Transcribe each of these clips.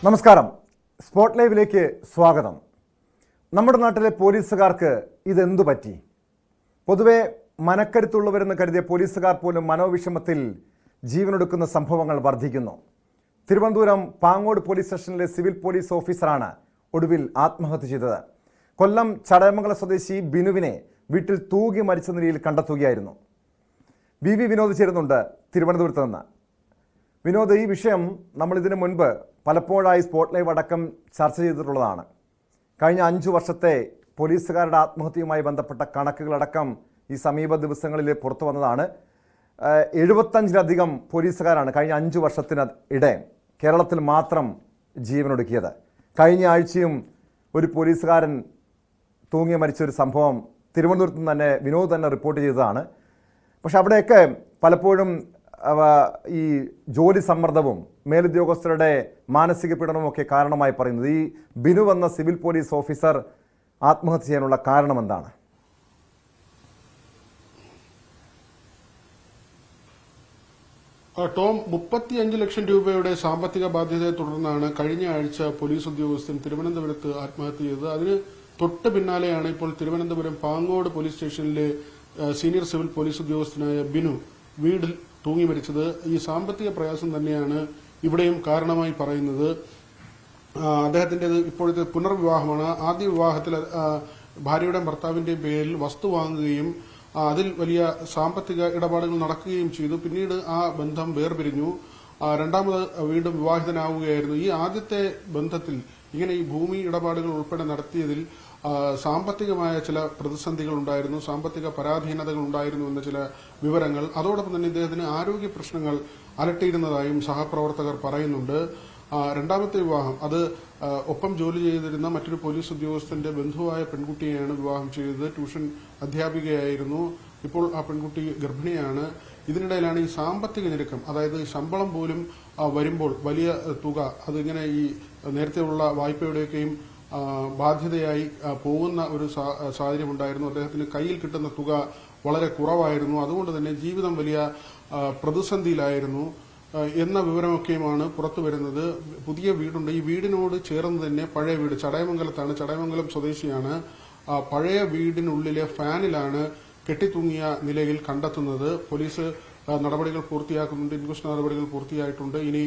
നമസ്കാരം. സ്പോട്ട് ലൈവിലേക്ക് സ്വാഗതം. നമ്മുടെ നാട്ടിലെ പോലീസുകാർക്ക് ഇതെന്തു പറ്റി? പൊതുവെ മനക്കരുത്തുള്ളവരെന്ന് കരുതിയ പോലീസുകാർ പോലും മനോവിഷമത്തിൽ ജീവനൊടുക്കുന്ന സംഭവങ്ങൾ വർദ്ധിക്കുന്നു. തിരുവനന്തപുരം പാങ്ങോട് പോലീസ് സ്റ്റേഷനിലെ സിവിൽ പോലീസ് ഓഫീസറാണ് ഒടുവിൽ ആത്മഹത്യ ചെയ്തത്. കൊല്ലം ചടയമംഗലം സ്വദേശി ബിനുവിനെ വീട്ടിൽ തൂങ്ങി മരിച്ച നിലയിൽ കണ്ടെത്തുകയായിരുന്നു. വി വിനോദ് ചേരുന്നുണ്ട് തിരുവനന്തപുരത്ത് നിന്ന്. വിനോദ്, ഈ വിഷയം നമ്മൾ ഇതിനു മുൻപ് പലപ്പോഴായി സ്പോട്ട് ലൈവ് അടക്കം ചർച്ച ചെയ്തിട്ടുള്ളതാണ്. കഴിഞ്ഞ 5 വർഷത്തെ പോലീസുകാരുടെ ആത്മഹത്യയുമായി ബന്ധപ്പെട്ട കണക്കുകളടക്കം ഈ സമീപ ദിവസങ്ങളിൽ പുറത്തു വന്നതാണ്. 75-ലധികം പോലീസുകാരാണ് കഴിഞ്ഞ 5 വർഷത്തിനിടെ കേരളത്തിൽ മാത്രം ജീവനൊടുക്കിയത്. കഴിഞ്ഞ ആഴ്ചയും ഒരു പോലീസുകാരൻ തൂങ്ങി മരിച്ചൊരു സംഭവം തിരുവനന്തപുരത്ത് നിന്ന് തന്നെ വിനോദ് തന്നെ റിപ്പോർട്ട് ചെയ്തതാണ്. പക്ഷെ അവിടെയൊക്കെ പലപ്പോഴും ഈ ജോലി സമ്മർദ്ദവും മേലുദ്യോഗസ്ഥരുടെ മാനസിക പീഡനവും ഒക്കെ കാരണമായി പറയുന്നത്. ഈ ബിനു എന്ന സിവിൽ പോലീസ് ഓഫീസർ ആത്മഹത്യ ചെയ്യാനുള്ള കാരണം എന്താണ്? ടോം, 35 ലക്ഷം രൂപയുടെ സാമ്പത്തിക ബാധ്യതയെ തുടർന്നാണ് കഴിഞ്ഞ ആഴ്ച പോലീസ് ഉദ്യോഗസ്ഥൻ തിരുവനന്തപുരത്ത് ആത്മഹത്യ ചെയ്തത്. അതിന് തൊട്ട് പിന്നാലെയാണ് ഇപ്പോൾ തിരുവനന്തപുരം പാങ്ങോട് പോലീസ് സ്റ്റേഷനിലെ സീനിയർ സിവിൽ പോലീസ് ഉദ്യോഗസ്ഥനായ ബിനു വീട്ടിൽ തൂങ്ങി മരിച്ചത്. ഈ സാമ്പത്തിക പ്രയാസം തന്നെയാണ് ഇവിടെയും കാരണമായി പറയുന്നത്. അദ്ദേഹത്തിൻ്റെത് ഇപ്പോഴത്തെ പുനർവിവാഹമാണ്. ആദ്യ വിവാഹത്തിൽ ഭാര്യയുടെ ഭർത്താവിന്റെയും പേരിൽ വസ്തു വാങ്ങുകയും അതിൽ വലിയ സാമ്പത്തിക ഇടപാടുകൾ നടക്കുകയും ചെയ്തു. പിന്നീട് ആ ബന്ധം വേർപിരിഞ്ഞു. രണ്ടാമത് വീണ്ടും വിവാഹിതനാവുകയായിരുന്നു. ഈ ആദ്യത്തെ ബന്ധത്തിൽ ഇങ്ങനെ ഈ ഭൂമി ഇടപാടുകൾ ഉൾപ്പെടെ നടത്തിയതിൽ സാമ്പത്തികമായ ചില പ്രതിസന്ധികൾ ഉണ്ടായിരുന്നു, സാമ്പത്തിക പരാധീനതകൾ ഉണ്ടായിരുന്നു എന്ന ചില വിവരങ്ങൾ. അതോടൊപ്പം തന്നെ ഇദ്ദേഹത്തിന് ആരോഗ്യ പ്രശ്നങ്ങൾ അലട്ടിയിരുന്നതായും സഹപ്രവർത്തകർ പറയുന്നുണ്ട്. രണ്ടാമത്തെ വിവാഹം അത് ഒപ്പം ജോലി ചെയ്തിരുന്ന മറ്റൊരു പോലീസ് ഉദ്യോഗസ്ഥന്റെ ബന്ധുവായ പെൺകുട്ടിയെയാണ് വിവാഹം ചെയ്തത്. ട്യൂഷൻ അധ്യാപികയായിരുന്നു. ഇപ്പോൾ ആ പെൺകുട്ടി ഗർഭിണിയാണ്. ഇതിനിടയിലാണ് ഈ സാമ്പത്തിക ഞെരുക്കം, അതായത് ശമ്പളം പോലും വരുമ്പോൾ വലിയ തുക അതിങ്ങനെ ഈ നേരത്തെയുള്ള വായ്പയുടെയൊക്കെയും ബാധ്യതയായി പോകുന്ന ഒരു സാഹചര്യം ഉണ്ടായിരുന്നു. അദ്ദേഹത്തിന് കയ്യിൽ കിട്ടുന്ന തുക വളരെ കുറവായിരുന്നു. അതുകൊണ്ട് തന്നെ ജീവിതം വലിയ പ്രതിസന്ധിയിലായിരുന്നു എന്ന വിവരമൊക്കെയുമാണ് പുറത്തു വരുന്നത്. പുതിയ വീടുണ്ട്. ഈ വീടിനോട് ചേർന്ന് തന്നെ പഴയ വീട് ചടയമംഗലത്താണ്. ചടയമംഗലം സ്വദേശിയാണ്. പഴയ വീടിനുള്ളിലെ ഫാനിലാണ് കെട്ടിത്തൂങ്ങിയ നിലയിൽ കണ്ടെത്തുന്നത്. പോലീസ് നടപടികൾ പൂർത്തിയാക്കുന്നുണ്ട്. ഇൻക്വസ്റ്റ് നടപടികൾ പൂർത്തിയായിട്ടുണ്ട്. ഇനി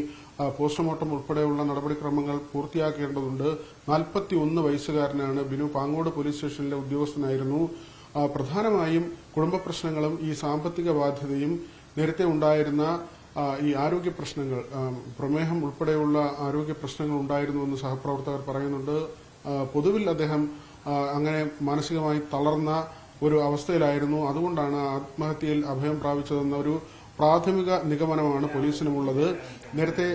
പോസ്റ്റ്മോർട്ടം ഉൾപ്പെടെയുള്ള നടപടിക്രമങ്ങൾ പൂർത്തിയാക്കേണ്ടതുണ്ട്. 41 വയസ്സുകാരനാണ് ബിനു. പാങ്ങോട് പോലീസ് സ്റ്റേഷനിലെ ഉദ്യോഗസ്ഥനായിരുന്നു. പ്രധാനമായും കുടുംബ പ്രശ്നങ്ങളും ഈ സാമ്പത്തിക ബാധ്യതയും നേരത്തെ ഉണ്ടായിരുന്ന ഈ ആരോഗ്യ പ്രശ്നങ്ങൾ, പ്രമേഹം ഉൾപ്പെടെയുള്ള ആരോഗ്യ പ്രശ്നങ്ങൾ ഉണ്ടായിരുന്നുവെന്ന് സഹപ്രവർത്തകർ പറയുന്നുണ്ട്. പൊതുവിൽ അദ്ദേഹം അങ്ങനെ മാനസികമായി തളർന്ന ഒരു അവസ്ഥയിലായിരുന്നു. അതുകൊണ്ടാണ് ആത്മഹത്യയിൽ അഭയം പ്രാപിച്ചതെന്ന ഒരു പ്രാഥമിക നിഗമനമാണ് പോലീസിനുമുള്ളത്. നേരത്തെ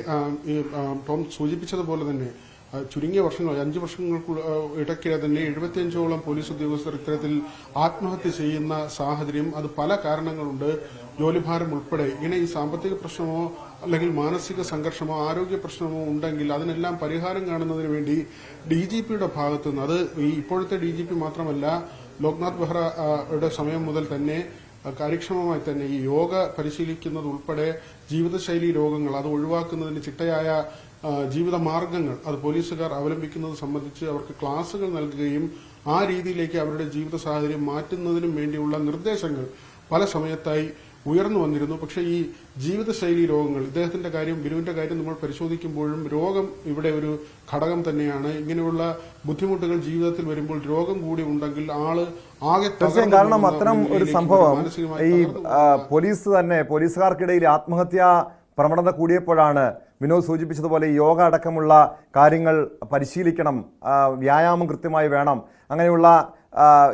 ടോം സൂചിപ്പിച്ചതുപോലെ തന്നെ ചുരുങ്ങിയ വർഷങ്ങൾ 5 വർഷങ്ങൾക്ക് ഇടയ്ക്കിടെ തന്നെ 75ഓളം പോലീസ് ഉദ്യോഗസ്ഥർ ഇത്തരത്തിൽ ആത്മഹത്യ ചെയ്യുന്ന സാഹചര്യം. അത് പല കാരണങ്ങളുണ്ട്. ജോലിഭാരം ഉൾപ്പെടെ ഇങ്ങനെ ഈ സാമ്പത്തിക പ്രശ്നമോ അല്ലെങ്കിൽ മാനസിക സംഘർഷമോ ആരോഗ്യ പ്രശ്നമോ ഉണ്ടെങ്കിൽ അതിനെല്ലാം പരിഹാരം കാണുന്നതിന് വേണ്ടി DGPയുടെ ഭാഗത്തുനിന്ന്, അത് ഈ ഇപ്പോഴത്തെ DGP മാത്രമല്ല, ലോക്നാഥ് ബെഹ്റയുടെ സമയം മുതൽ തന്നെ കാര്യക്ഷമമായി തന്നെ ഈ യോഗ പരിശീലിക്കുന്നത് ഉൾപ്പെടെ ജീവിതശൈലി രോഗങ്ങൾ അത് ഒഴിവാക്കുന്നതിന് ചിട്ടയായ ജീവിത മാർഗങ്ങൾ അത് പോലീസുകാർ അവലംബിക്കുന്നത് സംബന്ധിച്ച് അവർക്ക് ക്ലാസുകൾ നൽകുകയും ആ രീതിയിലേക്ക് അവരുടെ ജീവിത സാഹചര്യം മാറ്റുന്നതിനും വേണ്ടിയുള്ള നിർദ്ദേശങ്ങൾ പല സമയത്തായി ഉയർന്നു വന്നിരുന്നു. പക്ഷേ ഈ ജീവിതശൈലി രോഗങ്ങൾ, ഇദ്ദേഹത്തിന്റെ കാര്യം, ബിനുവിന്റെ കാര്യം നമ്മൾ പരിശോധിക്കുമ്പോഴും രോഗം ഇവിടെ ഒരു ഘടകം തന്നെയാണ്. ഇങ്ങനെയുള്ള ബുദ്ധിമുട്ടുകൾ ജീവിതത്തിൽ വരുമ്പോൾ രോഗം കൂടി ഉണ്ടെങ്കിൽ ആള് ആകെ തീർച്ചയായും. കാരണം അത്തരം ഒരു സംഭവം ഈ പോലീസുകാർക്കിടയിൽ ആത്മഹത്യ പ്രവണത കൂടിയപ്പോഴാണ് വിനോദ് സൂചിപ്പിച്ചതുപോലെ യോഗ അടക്കമുള്ള കാര്യങ്ങൾ പരിശീലിക്കണം, വ്യായാമം കൃത്യമായി വേണം, അങ്ങനെയുള്ള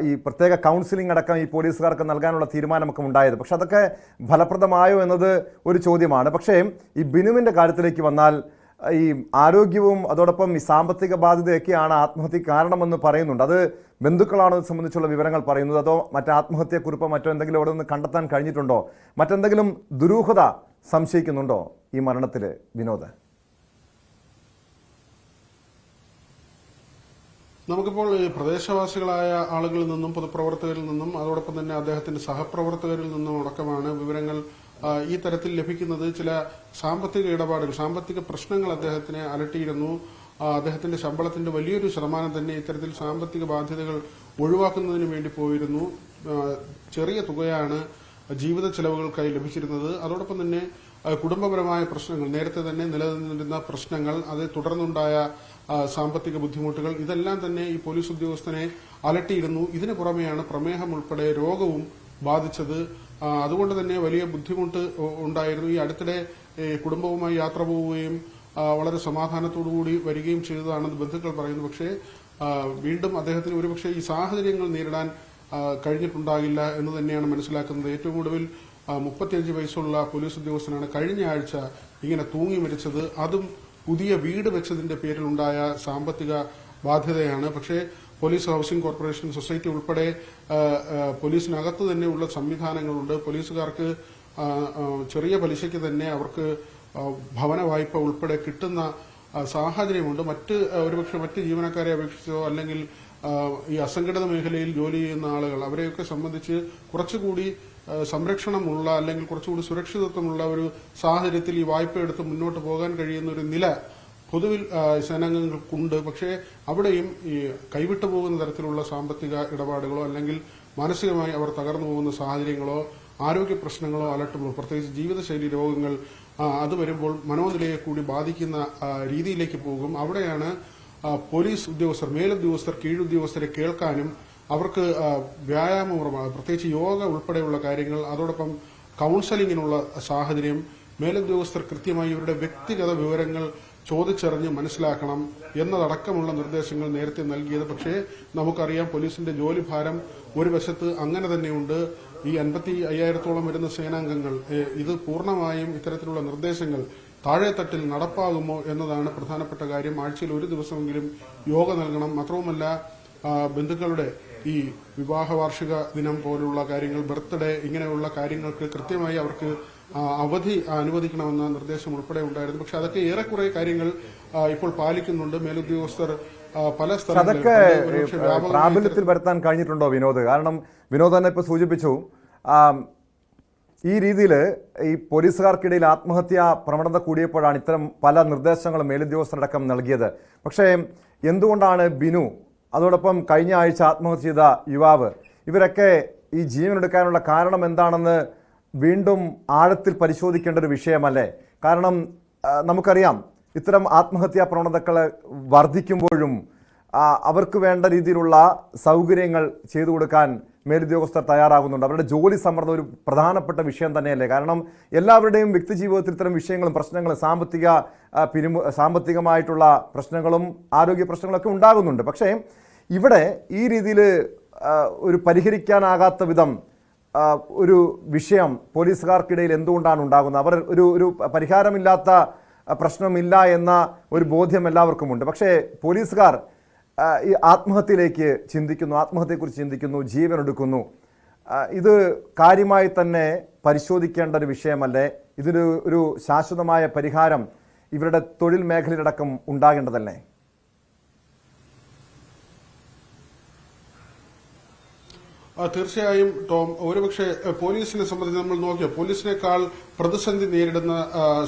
ഈ പ്രത്യേക കൗൺസിലിംഗ് അടക്കം ഈ പോലീസുകാർക്ക് നൽകാനുള്ള തീരുമാനമൊക്കെ ഉണ്ടായത്. പക്ഷെ അതൊക്കെ ഫലപ്രദമായോ എന്നത് ഒരു ചോദ്യമാണ്. പക്ഷേ ഈ ബിനുവിൻ്റെ കാര്യത്തിലേക്ക് വന്നാൽ ഈ ആരോഗ്യവും അതോടൊപ്പം ഈ സാമ്പത്തിക ബാധ്യതയൊക്കെയാണ് ആത്മഹത്യക്ക് കാരണമെന്ന് പറയുന്നുണ്ട്. അത് ബന്ധുക്കളാണോ ഇത് സംബന്ധിച്ചുള്ള വിവരങ്ങൾ പറയുന്നത്, അതോ മറ്റേ ആത്മഹത്യക്കുറിപ്പോ മറ്റോ എന്തെങ്കിലും അവിടെ നിന്ന് കണ്ടെത്താൻ കഴിഞ്ഞിട്ടുണ്ടോ? മറ്റെന്തെങ്കിലും ദുരൂഹത സംശയിക്കുന്നുണ്ടോ ഈ മരണത്തിൽ വിനോദ്? നമുക്കിപ്പോൾ ഈ പ്രദേശവാസികളായ ആളുകളിൽ നിന്നും പൊതുപ്രവർത്തകരിൽ നിന്നും അതോടൊപ്പം തന്നെ അദ്ദേഹത്തിന്റെ സഹപ്രവർത്തകരിൽ നിന്നും അടക്കമാണ് വിവരങ്ങൾ ഈ തരത്തിൽ ലഭിക്കുന്നത് ചില സാമ്പത്തിക ഇടപാടുകൾ, സാമ്പത്തിക പ്രശ്നങ്ങൾ അദ്ദേഹത്തിനെ അലട്ടിയിരുന്നു. അദ്ദേഹത്തിന്റെ ശമ്പളത്തിന്റെ വലിയൊരു ശതമാനം തന്നെ ഇത്തരത്തിൽ സാമ്പത്തിക ബാധ്യതകൾ ഒഴിവാക്കുന്നതിന് വേണ്ടി പോയിരുന്നു. ചെറിയ തുകയാണ് ജീവിത ചെലവുകൾക്കായി ലഭിച്ചിരുന്നത്. അതോടൊപ്പം തന്നെ കുടുംബപരമായ പ്രശ്നങ്ങൾ, നേരത്തെ തന്നെ നിലനിന്നിരുന്ന പ്രശ്നങ്ങൾ, അത് തുടർന്നുണ്ടായ സാമ്പത്തിക ബുദ്ധിമുട്ടുകൾ, ഇതെല്ലാം തന്നെ ഈ പോലീസ് ഉദ്യോഗസ്ഥനെ അലട്ടിയിരുന്നു. ഇതിനു പുറമെയാണ് പ്രമേഹം ഉൾപ്പെടെ രോഗവും ബാധിച്ചത്. അതുകൊണ്ട് തന്നെ വലിയ ബുദ്ധിമുട്ട് ഉണ്ടായിരുന്നു. ഈ അടുത്തിടെ കുടുംബവുമായി യാത്ര പോവുകയും വളരെ സമാധാനത്തോടുകൂടി വരികയും ചെയ്തതാണെന്ന് ബന്ധുക്കൾ പറയുന്നു. പക്ഷേ വീണ്ടും അദ്ദേഹത്തിന് ഒരുപക്ഷെ ഈ സാഹചര്യങ്ങൾ നേരിടാൻ കഴിഞ്ഞിട്ടുണ്ടാകില്ല എന്ന് തന്നെയാണ് മനസ്സിലാക്കുന്നത്. ഏറ്റവും ഒടുവിൽ 35 വയസ്സുള്ള പോലീസ് ഉദ്യോഗസ്ഥനാണ് കഴിഞ്ഞ ആഴ്ച ഇങ്ങനെ തൂങ്ങി മരിച്ചത്. അതും പുതിയ വീട് വെച്ചതിന്റെ പേരിലുണ്ടായ സാമ്പത്തിക ബാധ്യതയാണ്. പക്ഷേ പോലീസ് ഹൌസിംഗ് കോർപ്പറേഷൻ സൊസൈറ്റി ഉൾപ്പെടെ പോലീസിനകത്ത് തന്നെയുള്ള സംവിധാനങ്ങളുണ്ട്. പോലീസുകാർക്ക് ചെറിയ പലിശയ്ക്ക് തന്നെ അവർക്ക് ഭവന വായ്പ ഉൾപ്പെടെ കിട്ടുന്ന സാഹചര്യമുണ്ട്. ഒരുപക്ഷെ മറ്റ് ജീവനക്കാരെ അപേക്ഷിച്ചോ അല്ലെങ്കിൽ ഈ അസംഘടിത മേഖലയിൽ ജോലി ചെയ്യുന്ന ആളുകൾ, അവരെയൊക്കെ സംബന്ധിച്ച് കുറച്ചുകൂടി സംരക്ഷണമുള്ള അല്ലെങ്കിൽ കുറച്ചുകൂടി സുരക്ഷിതത്വമുള്ള ഒരു സാഹചര്യത്തിൽ ഈ വായ്പ എടുത്ത് മുന്നോട്ട് പോകാൻ കഴിയുന്ന ഒരു നില പൊതുവിൽ സേനാംഗങ്ങൾക്കുണ്ട്. പക്ഷേ അവിടെയും ഈ കൈവിട്ടു പോകുന്ന തരത്തിലുള്ള സാമ്പത്തിക ഇടപാടുകളോ അല്ലെങ്കിൽ മാനസികമായി അവർ തകർന്നു പോകുന്ന സാഹചര്യങ്ങളോ ആരോഗ്യ പ്രശ്നങ്ങളോ അലട്ടുമ്പോൾ, പ്രത്യേകിച്ച് ജീവിതശൈലി രോഗങ്ങൾ, അത് വരുമ്പോൾ മനോനിലയെ കൂടി ബാധിക്കുന്ന രീതിയിലേക്ക് പോകും. അവിടെയാണ് പോലീസ് ഉദ്യോഗസ്ഥർ, മേലുദ്യോഗസ്ഥർ കീഴുദ്യോഗസ്ഥരെ കേൾക്കാനും അവർക്ക് വ്യായാമപരമായ പ്രത്യേകിച്ച് യോഗ ഉൾപ്പെടെയുള്ള കാര്യങ്ങൾ, അതോടൊപ്പം കൌൺസലിങ്ങിനുള്ള സാഹചര്യം, മേലുദ്യോഗസ്ഥർ കൃത്യമായി ഇവരുടെ വ്യക്തിഗത വിവരങ്ങൾ ചോദിച്ചറിഞ്ഞ് മനസ്സിലാക്കണം എന്നതടക്കമുള്ള നിർദ്ദേശങ്ങൾ നേരത്തെ നൽകിയത്. പക്ഷേ നമുക്കറിയാം പോലീസിന്റെ ജോലിഭാരം ഒരു വശത്ത് അങ്ങനെ തന്നെയുണ്ട്. ഈ 55,000-ഓളം വരുന്ന സേനാംഗങ്ങൾ, ഇത് പൂർണ്ണമായും ഇത്തരത്തിലുള്ള നിർദ്ദേശങ്ങൾ താഴെത്തട്ടിൽ നടപ്പാകുമോ എന്നതാണ് പ്രധാനപ്പെട്ട കാര്യം. ആഴ്ചയിൽ ഒരു ദിവസമെങ്കിലും യോഗ നൽകണം. മാത്രവുമല്ല ബന്ധുക്കളുടെ ഈ വിവാഹ വാർഷിക ദിനം പോലുള്ള കാര്യങ്ങൾ, ബർത്ത്ഡേ, ഇങ്ങനെയുള്ള കാര്യങ്ങൾക്ക് കൃത്യമായി അവർക്ക് അവധി അനുവദിക്കണമെന്ന നിർദ്ദേശം ഉൾപ്പെടെ ഉണ്ടായിരുന്നു. പക്ഷെ അതൊക്കെ ഏറെക്കുറെ കാര്യങ്ങൾ ഇപ്പോൾ പാലിക്കുന്നുണ്ട് മേലുദ്യോഗസ്ഥർ പല സ്ഥലങ്ങളിലും. അതൊക്കെ പ്രാബല്യത്തിൽ വരുത്താൻ കഴിഞ്ഞിട്ടുണ്ടോ വിനോദ്? കാരണം വിനോദ് തന്നെ ഇപ്പൊ സൂചിപ്പിച്ചു, ഈ രീതിയിൽ ഈ പോലീസുകാർക്കിടയിൽ ആത്മഹത്യാ പ്രവണത കൂടിയപ്പോഴാണ് ഇത്തരം പല നിർദ്ദേശങ്ങളും മേലുദ്യോഗസ്ഥരടക്കം നൽകിയത്. പക്ഷേ എന്തുകൊണ്ടാണ് ബിനു, അതോടൊപ്പം കഴിഞ്ഞ ആഴ്ച ആത്മഹത്യ ചെയ്ത യുവാവ്, ഇവരൊക്കെ ഈ ജീവനെടുക്കാനുള്ള കാരണം എന്താണെന്ന് വീണ്ടും ആഴത്തിൽ പരിശോധിക്കേണ്ട ഒരു വിഷയമല്ലേ? കാരണം നമുക്കറിയാം ഇത്തരം ആത്മഹത്യാ പ്രവണതകൾ വർദ്ധിക്കുമ്പോഴും അവർക്ക് വേണ്ട രീതിയിലുള്ള സൗകര്യങ്ങൾ ചെയ്തു കൊടുക്കാൻ മേലുദ്യോഗസ്ഥർ തയ്യാറാകുന്നുണ്ട്. അവരുടെ ജോലി സമ്മർദ്ദം ഒരു പ്രധാനപ്പെട്ട വിഷയം തന്നെയല്ലേ? കാരണം എല്ലാവരുടെയും വ്യക്തിജീവിതത്തിൽ ഇത്തരം വിഷയങ്ങളും പ്രശ്നങ്ങളും സാമ്പത്തികമായിട്ടുള്ള പ്രശ്നങ്ങളും ആരോഗ്യ പ്രശ്നങ്ങളൊക്കെ ഉണ്ടാകുന്നുണ്ട്. പക്ഷേ ഇവിടെ ഈ രീതിയിൽ ഒരു പരിഹരിക്കാനാകാത്ത വിധം ഒരു വിഷയം പോലീസുകാർക്കിടയിൽ എന്തുകൊണ്ടാണ് ഉണ്ടാകുന്നത്? അവർ ഒരു പരിഹാരമില്ലാത്ത പ്രശ്നമില്ല എന്ന ഒരു ബോധ്യം എല്ലാവർക്കുമുണ്ട്. പക്ഷേ പോലീസുകാർ ഈ ആത്മഹത്യയിലേക്ക് ചിന്തിക്കുന്നു, ആത്മഹത്യയെക്കുറിച്ച് ചിന്തിക്കുന്നു, ജീവനെടുക്കുന്നു. ഇത് കാര്യമായി തന്നെ പരിശോധിക്കേണ്ട ഒരു വിഷയമല്ലേ? ഇതിനൊരു ശാശ്വതമായ പരിഹാരം ഇവരുടെ തൊഴിൽ മേഖലയിലടക്കം ഉണ്ടാകേണ്ടതല്ലേ? തീർച്ചയായും ടോം, ഒരുപക്ഷെ പോലീസിനെ സംബന്ധിച്ച് നമ്മൾ നോക്കിയാൽ പോലീസിനേക്കാൾ പ്രതിസന്ധി നേരിടുന്ന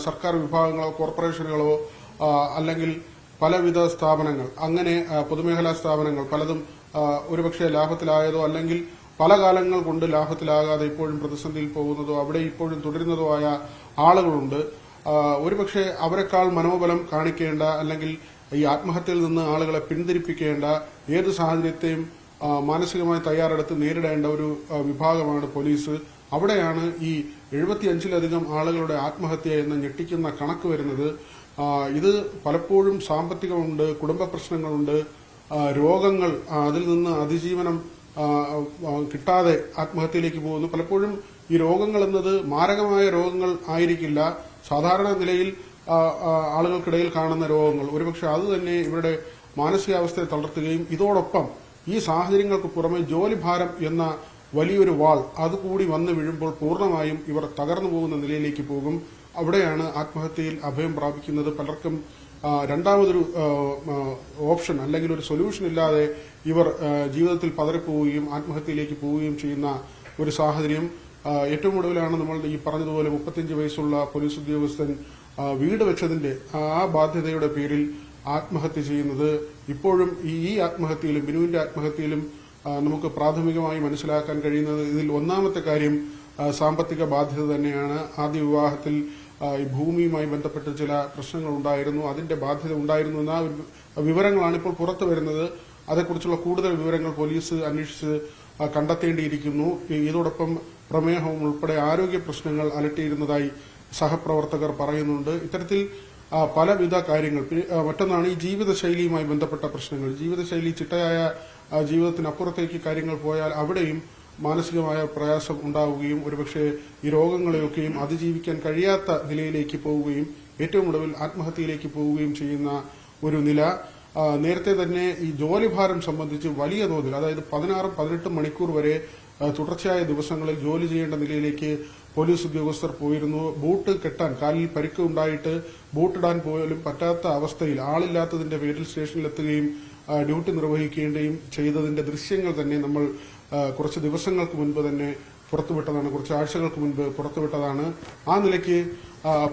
സർക്കാർ വിഭാഗങ്ങളോ കോർപ്പറേഷനുകളോ അല്ലെങ്കിൽ പലവിധ സ്ഥാപനങ്ങൾ, അങ്ങനെ പൊതുമേഖലാ സ്ഥാപനങ്ങൾ പലതും ഒരുപക്ഷെ ലാഭത്തിലായതോ അല്ലെങ്കിൽ പല കാലങ്ങൾ കൊണ്ട് ലാഭത്തിലാകാതെ ഇപ്പോഴും പ്രതിസന്ധിയിൽ പോകുന്നതോ അവിടെ ഇപ്പോഴും തുടരുന്നതോ ആയ ആളുകളുണ്ട്. ഒരുപക്ഷെ അവരെക്കാൾ മനോബലം കാണിക്കേണ്ട അല്ലെങ്കിൽ ഈ ആത്മഹത്യയിൽ നിന്ന് ആളുകളെ പിന്തിരിപ്പിക്കേണ്ട, ഏത് സാഹചര്യത്തെയും മാനസികമായി തയ്യാറെടുത്ത് നേരിടേണ്ട ഒരു വിഭാഗമാണ് പോലീസ്. അവിടെയാണ് ഈ 75-ലധികം ആളുകളുടെ ആത്മഹത്യ എന്ന ഞെട്ടിക്കുന്ന കണക്ക് വരുന്നത്. ഇത് പലപ്പോഴും സാമ്പത്തികമുണ്ട്, കുടുംബ പ്രശ്നങ്ങളുണ്ട്, രോഗങ്ങൾ, അതിൽ നിന്ന് അതിജീവനം കിട്ടാതെ ആത്മഹത്യയിലേക്ക് പോകുന്നു. പലപ്പോഴും ഈ രോഗങ്ങൾ എന്നത് മാരകമായ രോഗങ്ങൾ ആയിരിക്കില്ല, സാധാരണ നിലയിൽ ആളുകൾക്കിടയിൽ കാണുന്ന രോഗങ്ങൾ. ഒരുപക്ഷെ അത് തന്നെ ഇവരുടെ മാനസികാവസ്ഥയെ തളർത്തുകയും ഇതോടൊപ്പം ഈ സാഹചര്യങ്ങൾക്ക് പുറമെ ജോലിഭാരം എന്ന വലിയൊരു വാൾ അതുകൂടി വന്നു വീഴുമ്പോൾ പൂർണ്ണമായും ഇവർ തകർന്നു പോകുന്ന നിലയിലേക്ക് പോകും. അവിടെയാണ് ആത്മഹത്യയിൽ അഭയം പ്രാപിക്കുന്നത്. പലർക്കും രണ്ടാമതൊരു ഓപ്ഷൻ അല്ലെങ്കിൽ ഒരു സൊല്യൂഷൻ ഇല്ലാതെ ഇവർ ജീവിതത്തിൽ പതറിപ്പോവുകയും ആത്മഹത്യയിലേക്ക് പോവുകയും ചെയ്യുന്ന ഒരു സാഹചര്യം ഏറ്റവും ഒടുവിലാണ് നമ്മൾ ഈ പറഞ്ഞതുപോലെ 35 വയസ്സുള്ള പോലീസ് ഉദ്യോഗസ്ഥൻ വീട് വെച്ചതിന്റെ ആ ബാധ്യതയുടെ പേരിൽ ആത്മഹത്യ ചെയ്യുന്നത്. ഇപ്പോഴും ഈ ആത്മഹത്യയിലും ബിനുവിന്റെ ആത്മഹത്യയിലും നമുക്ക് പ്രാഥമികമായി മനസ്സിലാക്കാൻ കഴിയുന്നത് ഇതിൽ ഒന്നാമത്തെ കാര്യം സാമ്പത്തിക ബാധ്യത തന്നെയാണ്. ആദ്യ വിവാഹത്തിൽ ഈ ഭൂമിയുമായി ബന്ധപ്പെട്ട് ചില പ്രശ്നങ്ങൾ ഉണ്ടായിരുന്നു, അതിന്റെ ബാധ്യത ഉണ്ടായിരുന്നു എന്ന വിവരങ്ങളാണ് ഇപ്പോൾ പുറത്തു വരുന്നത്. അതേക്കുറിച്ചുള്ള കൂടുതൽ വിവരങ്ങൾ പോലീസ് അന്വേഷിച്ച് കണ്ടെത്തേണ്ടിയിരിക്കുന്നു. ഇതോടൊപ്പം പ്രമേഹവും ഉൾപ്പെടെ ആരോഗ്യ പ്രശ്നങ്ങൾ അലട്ടിയിരുന്നതായി സഹപ്രവർത്തകർ പറയുന്നുണ്ട്. ഇത്തരത്തിൽ പലവിധ കാര്യങ്ങൾ. മറ്റൊന്നാണ് ഈ ജീവിതശൈലിയുമായി ബന്ധപ്പെട്ട പ്രശ്നങ്ങൾ. ജീവിതശൈലി ചിട്ടയായ ജീവിതത്തിനപ്പുറത്തേക്ക് കാര്യങ്ങൾ പോയാൽ അവിടെയും മാനസികമായ പ്രയാസം ഉണ്ടാവുകയും ഒരുപക്ഷെ ഈ രോഗങ്ങളെയൊക്കെയും അതിജീവിക്കാൻ കഴിയാത്ത നിലയിലേക്ക് പോവുകയും ഏറ്റവും ഒടുവിൽ ആത്മഹത്യയിലേക്ക് പോവുകയും ചെയ്യുന്ന ഒരു നില. നേരത്തെ തന്നെ ഈ ജോലിഭാരം സംബന്ധിച്ച് വലിയ തോതിൽ, അതായത് 16-18 മണിക്കൂർ വരെ തുടർച്ചയായ ദിവസങ്ങളിൽ ജോലി ചെയ്യേണ്ട നിലയിലേക്ക് പോലീസ് ഉദ്യോഗസ്ഥർ പോയിരുന്നു. ബൂട്ട് കെട്ടാൻ, കാലിൽ പരിക്ക് ഉണ്ടായിട്ട് ബൂട്ടിടാൻ പോലും പറ്റാത്ത അവസ്ഥയിൽ ആളില്ലാത്തതിന്റെ പേരിൽ സ്റ്റേഷനിലെത്തുകയും ഡ്യൂട്ടി നിർവഹിക്കേണ്ടിയും ചെയ്തതിന്റെ ദൃശ്യങ്ങൾ തന്നെ നമ്മൾ കുറച്ച് ദിവസങ്ങൾക്ക് മുൻപ് തന്നെ പുറത്തുവിട്ടതാണ്, കുറച്ച് ആഴ്ചകൾക്ക് മുൻപ് പുറത്തുവിട്ടതാണ്. ആ നിലയ്ക്ക്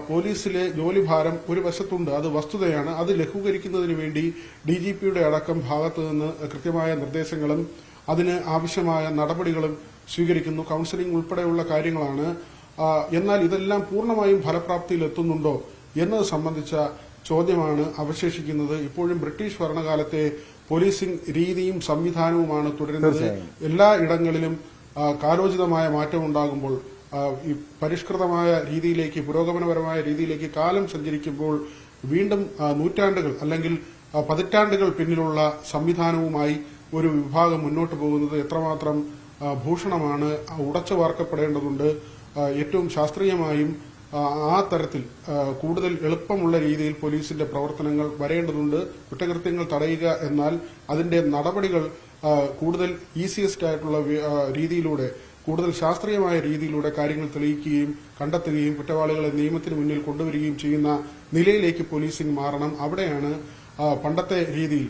പോലീസിലെ ജോലിഭാരം ഒരു വശത്തുണ്ട്, അത് വസ്തുതയാണ്. അത് ലഘൂകരിക്കുന്നതിന് വേണ്ടി DGPയുടെ അടക്കം ഭാഗത്തു നിന്ന് കൃത്യമായ നിർദ്ദേശങ്ങളും അതിന് ആവശ്യമായ നടപടികളും സ്വീകരിക്കുന്നു. കൌൺസിലിംഗ് ഉൾപ്പെടെയുള്ള കാര്യങ്ങളാണ്. എന്നാൽ ഇതെല്ലാം പൂർണ്ണമായും ഫലപ്രാപ്തിയിൽ എത്തുന്നുണ്ടോ എന്നത് സംബന്ധിച്ച ചോദ്യമാണ് അവശേഷിക്കുന്നത്. ഇപ്പോഴും ബ്രിട്ടീഷ് ഭരണകാലത്തെ പോലീസിംഗ് രീതിയും സംവിധാനവുമാണ് തുടരുന്നത്. എല്ലാ ഇടങ്ങളിലും കാലോചിതമായ മാറ്റം ഉണ്ടാകുമ്പോൾ, ഈ പരിഷ്കൃതമായ രീതിയിലേക്ക്, പുരോഗമനപരമായ രീതിയിലേക്ക് കാലം സഞ്ചരിക്കുമ്പോൾ വീണ്ടും നൂറ്റാണ്ടുകൾ അല്ലെങ്കിൽ പതിറ്റാണ്ടുകൾ പിന്നിലുള്ള സംവിധാനവുമായി ഒരു വിഭാഗം മുന്നോട്ട് പോകുന്നത് എത്രമാത്രം ഭൂഷണമാണ്, ഉടച്ചു വാർക്കപ്പെടേണ്ടതുണ്ട്. ഏറ്റവും ശാസ്ത്രീയമായും ആ തരത്തിൽ കൂടുതൽ എളുപ്പമുള്ള രീതിയിൽ പോലീസിന്റെ പ്രവർത്തനങ്ങൾ വരേണ്ടതുണ്ട്. കുറ്റകൃത്യങ്ങൾ തടയുക എന്നാൽ അതിന്റെ നടപടികൾ കൂടുതൽ ഈസിയസ്റ്റ് ആയിട്ടുള്ള രീതിയിലൂടെ, കൂടുതൽ ശാസ്ത്രീയമായ രീതിയിലൂടെ കാര്യങ്ങൾ തെളിയിക്കുകയും കണ്ടെത്തുകയും കുറ്റവാളികളെ നിയമത്തിന് മുന്നിൽ കൊണ്ടുവരികയും ചെയ്യുന്ന നിലയിലേക്ക് പോലീസിംഗ് മാറണം. അവിടെയാണ് പണ്ടത്തെ രീതിയിൽ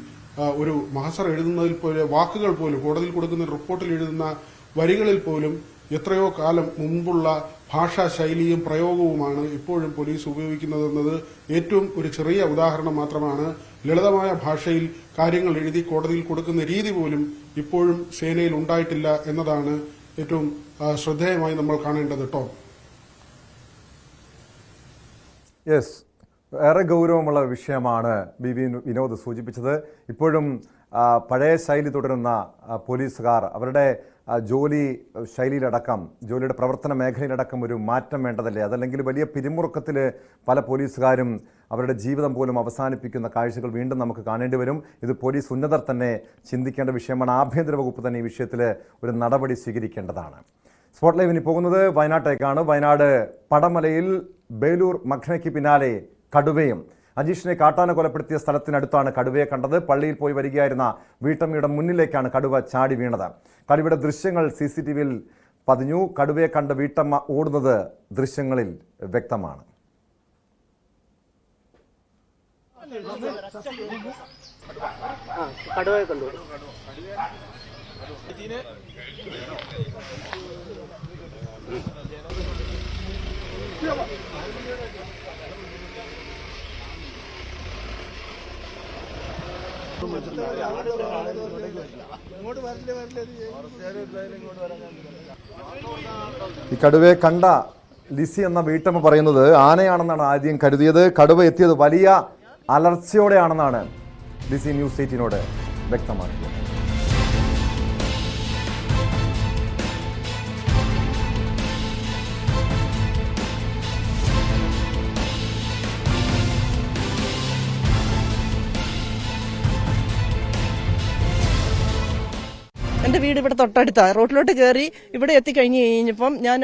ഒരു മഹസർ എഴുതുന്നതിൽ പോലും, വാക്കുകൾ പോലും, കോടതിയിൽ കൊടുക്കുന്ന റിപ്പോർട്ടിൽ എഴുതുന്ന വരികളിൽ പോലും എത്രയോ കാലം മുമ്പുള്ള ഭാഷാ ശൈലിയും പ്രയോഗവുമാണ് ഇപ്പോഴും പോലീസ് ഉപയോഗിക്കുന്നതെന്നത് ഏറ്റവും ഒരു ചെറിയ ഉദാഹരണം മാത്രമാണ്. ലളിതമായ ഭാഷയിൽ കാര്യങ്ങൾ എഴുതി കോടതിയിൽ കൊടുക്കുന്ന രീതി പോലും ഇപ്പോഴും സേനയിൽ ഉണ്ടായിട്ടില്ല എന്നതാണ് ഏറ്റവും ശ്രദ്ധേയമായി നമ്മൾ കാണേണ്ടത്. കേട്ടോ, യെസ്, ഏറെ ഗൗരവമുള്ള വിഷയമാണ് വിനോദ് സൂചിപ്പിച്ചത്. ഇപ്പോഴും പഴയ ശൈലി തുടരുന്ന പോലീസുകാർ അവരുടെ ജോലി ശൈലിയിലടക്കം, ജോലിയുടെ പ്രവർത്തന മേഖലയിലടക്കം ഒരു മാറ്റം വേണ്ടതല്ലേ? അതല്ലെങ്കിൽ വലിയ പിരിമുറുക്കത്തിൽ പല പോലീസുകാരും അവരുടെ ജീവിതം പോലും അവസാനിപ്പിക്കുന്ന കാഴ്ചകൾ വീണ്ടും നമുക്ക് കാണേണ്ടി വരും. ഇത് പോലീസ് ഉന്നതർ തന്നെ ചിന്തിക്കേണ്ട വിഷയമാണ്. ആഭ്യന്തര വകുപ്പ് തന്നെ ഈ വിഷയത്തിൽ ഒരു നടപടി സ്വീകരിക്കേണ്ടതാണ്. സ്പോട്ട് ലൈവിന് പോകുന്നത് വയനാട്ടേക്കാണ്. വയനാട് പടമലയിൽ ബേലൂർ മഖ്നയ്ക്ക് പിന്നാലെ കടുവയും. അജീഷിനെ കാട്ടാന കൊലപ്പെടുത്തിയ സ്ഥലത്തിനടുത്താണ് കടുവയെ കണ്ടത്. പള്ളിയിൽ പോയി വരികയായിരുന്ന വീട്ടമ്മയുടെ മുന്നിലേക്കാണ് കടുവ ചാടി വീണത്. കടുവയുടെ ദൃശ്യങ്ങൾ CCTVയിൽ പതിഞ്ഞു. കടുവയെ കണ്ട് വീട്ടമ്മ ഓടുന്നത് ദൃശ്യങ്ങളിൽ വ്യക്തമാണ്. കടുവയെ കണ്ടു. ഈ കടുവയെ കണ്ട ലിസി എന്ന വീട്ടമ്മ പറയുന്നത് ആനയാണെന്നാണ് ആദ്യം കരുതിയത്. കടുവ എത്തിയത് വലിയ അലർച്ചയോടെയാണെന്നാണ് ലിസി ന്യൂസ് 18നോട് വ്യക്തമാക്കിയത്. എൻ്റെ വീട് ഇവിടെ തൊട്ടടുത്താണ്. റോഡിലോട്ട് കയറി ഇവിടെ എത്തിക്കഴിഞ്ഞ് കഴിഞ്ഞപ്പം ഞാൻ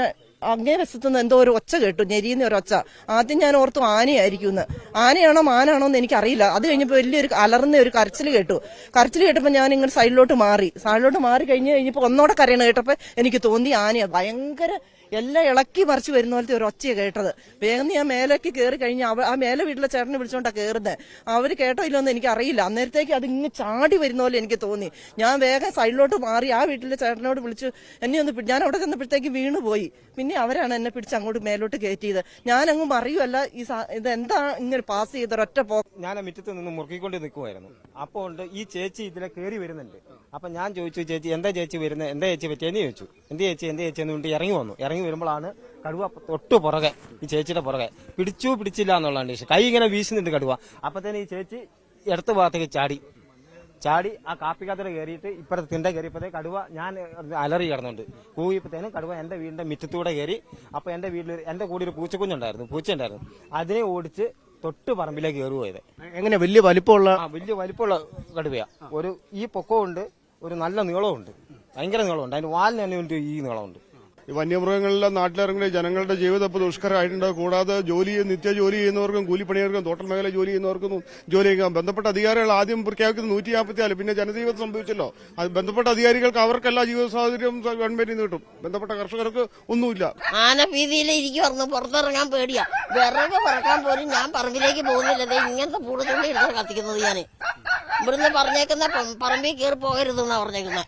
അങ്ങേ വശത്തുനിന്ന് എന്തോ ഒരു ഒച്ച കേട്ടു, ഞെരിയുന്ന ഒരു ഒച്ച. ആദ്യം ഞാൻ ഓർത്തു ആനയായിരിക്കുമെന്ന്. ആനയാണോ മാനാണോ എന്ന് എനിക്കറിയില്ല. അത് കഴിഞ്ഞപ്പോൾ വലിയൊരു അലർന്ന ഒരു കരച്ചിൽ കേട്ടു. കരച്ചിൽ കേട്ടപ്പോൾ ഞാൻ ഇങ്ങനെ സൈഡിലോട്ട് മാറി കഴിഞ്ഞപ്പോൾ ഒന്നോടെ കരയണ കേട്ടപ്പോൾ എനിക്ക് തോന്നി ആനയാണ്. ഭയങ്കര എല്ലാം ഇളക്കി മറിച്ച് വരുന്ന പോലത്തെ ഒരു ഒച്ചയാണ് കേട്ടത്. വേഗം ഞാൻ മേലേക്ക് കയറി കഴിഞ്ഞാൽ ആ മേലെ വീട്ടിലെ ചേട്ടനെ വിളിച്ചോണ്ടാണ് കയറുന്നത്. അവര് കേട്ടോ ഇല്ലോന്ന് എനിക്ക് അറിയില്ല. അന്നേരത്തേക്ക് അത് ഇങ്ങനെ ചാടി വരുന്ന പോലെ എനിക്ക് തോന്നി. ഞാൻ വേഗം സൈഡിലോട്ട് മാറി ആ വീട്ടിലെ ചേട്ടനോട് വിളിച്ചു എന്നെ ഒന്ന് ഞാൻ അവിടെ ചെന്നപ്പോഴത്തേക്ക് വീണുപോയി. പിന്നെ അവരാണ് എന്നെ പിടിച്ച് അങ്ങോട്ട് മേലോട്ട് കയറ്റിയത്. ഞാനങ്ങ് അറിയുമല്ല ഇതെന്താ ഇങ്ങനെ പാസ് ചെയ്ത ഒരൊറ്റ ഞാൻ മുറ്റത്ത് നിന്ന് മുറുക്കിക്കൊണ്ട് നിൽക്കുമായിരുന്നു. അപ്പോൾ ഈ ചേച്ചി ഇതിലെ കയറി വരുന്നുണ്ട്. അപ്പൊ ഞാൻ ചോദിച്ചു, ചേച്ചി എന്താ ചേച്ചി വരുന്നത്, എന്താ ചേച്ചി പറ്റിയെന്ന് ചോദിച്ചു. എന്ത് ചേച്ചി എന്ന് കൊണ്ട് ഇറങ്ങി വന്നു. ഇറങ്ങി വരുമ്പോഴാണ് കടുവ തൊട്ട് പുറകെ, ഈ ചേച്ചിയുടെ പുറകെ പിടിച്ചില്ല എന്നുള്ളതാണ്. കൈ ഇങ്ങനെ വീശുന്നുണ്ട് കടുവ. അപ്പത്തേന് ഈ ചേച്ചി ഇടത്ത് ഭാഗത്തേക്ക് ചാടി ആ കാപ്പിക്കകത്തോടെ കയറിയിട്ട് ഇപ്പുറത്തെ തിണ്ട കയറിയപ്പോഴേ കടുവ, ഞാൻ അലറി കിടന്നുണ്ട്. കൂവിയപ്പോഴത്തേനും കടുവ എന്റെ വീടിന്റെ മുറ്റത്തൂടെ കയറി. അപ്പൊ എന്റെ വീട്ടിൽ എന്റെ കൂടെ ഒരു പൂച്ചയുണ്ടായിരുന്നു. അതിനെ ഓടിച്ച് തൊട്ട് പറമ്പിലേക്ക് കയറി പോയത്. എങ്ങനെ വലിയ വലിപ്പമുള്ള കടുവയാ. ഈ പൊക്കമുണ്ട്, ഒരു നല്ല നീളമുണ്ട്, ഭയങ്കര നീളമുണ്ട്. അതിന് വാലിന് തന്നെ ഈ നീളമുണ്ട്. ഈ വന്യമൃഗങ്ങളെല്ലാം നാട്ടിലിറങ്ങി ജനങ്ങളുടെ ജീവിതം ഇപ്പോൾ ദുഷ്കരമായിട്ടുണ്ട്. കൂടാതെ നിത്യജോലി ചെയ്യുന്നവർക്കും കൂലിപ്പണിയർക്കും തോട്ടൽ മേഖല ജോലി ചെയ്യുന്നവർക്കും ജോലി ചെയ്യാം. ബന്ധപ്പെട്ട അധികാരികൾ ആദ്യം പ്രഖ്യാപിക്കുന്നത് 154, പിന്നെ ജനജീവിതം സംഭവിച്ചല്ലോ. അത് ബന്ധപ്പെട്ട അധികാരികൾക്ക് അവർക്കെല്ലാ ജീവിത സാഹചര്യം ഗവൺമെന്റിൽ നിന്ന് കിട്ടും. ബന്ധപ്പെട്ട കർഷകർക്ക് ഒന്നുമില്ല. ആനഭീതിയിൽ ഇരിക്കുവായിരുന്നു, പുറത്തിറങ്ങാൻ പേടിയാ. വിറക് പറക്കാൻ പോലും ഞാൻ പറമ്പിലേക്ക് പോകുന്നില്ല. ഇങ്ങനത്തെ പൂടത്തുള്ളി എടുത്ത് കത്തിക്കുന്നത് ഞാൻ ഇവിടുന്ന് പറഞ്ഞേക്കുന്ന പറമ്പിൽ കയറി പോകരുതെന്നാ പറഞ്ഞേക്കുന്നത്.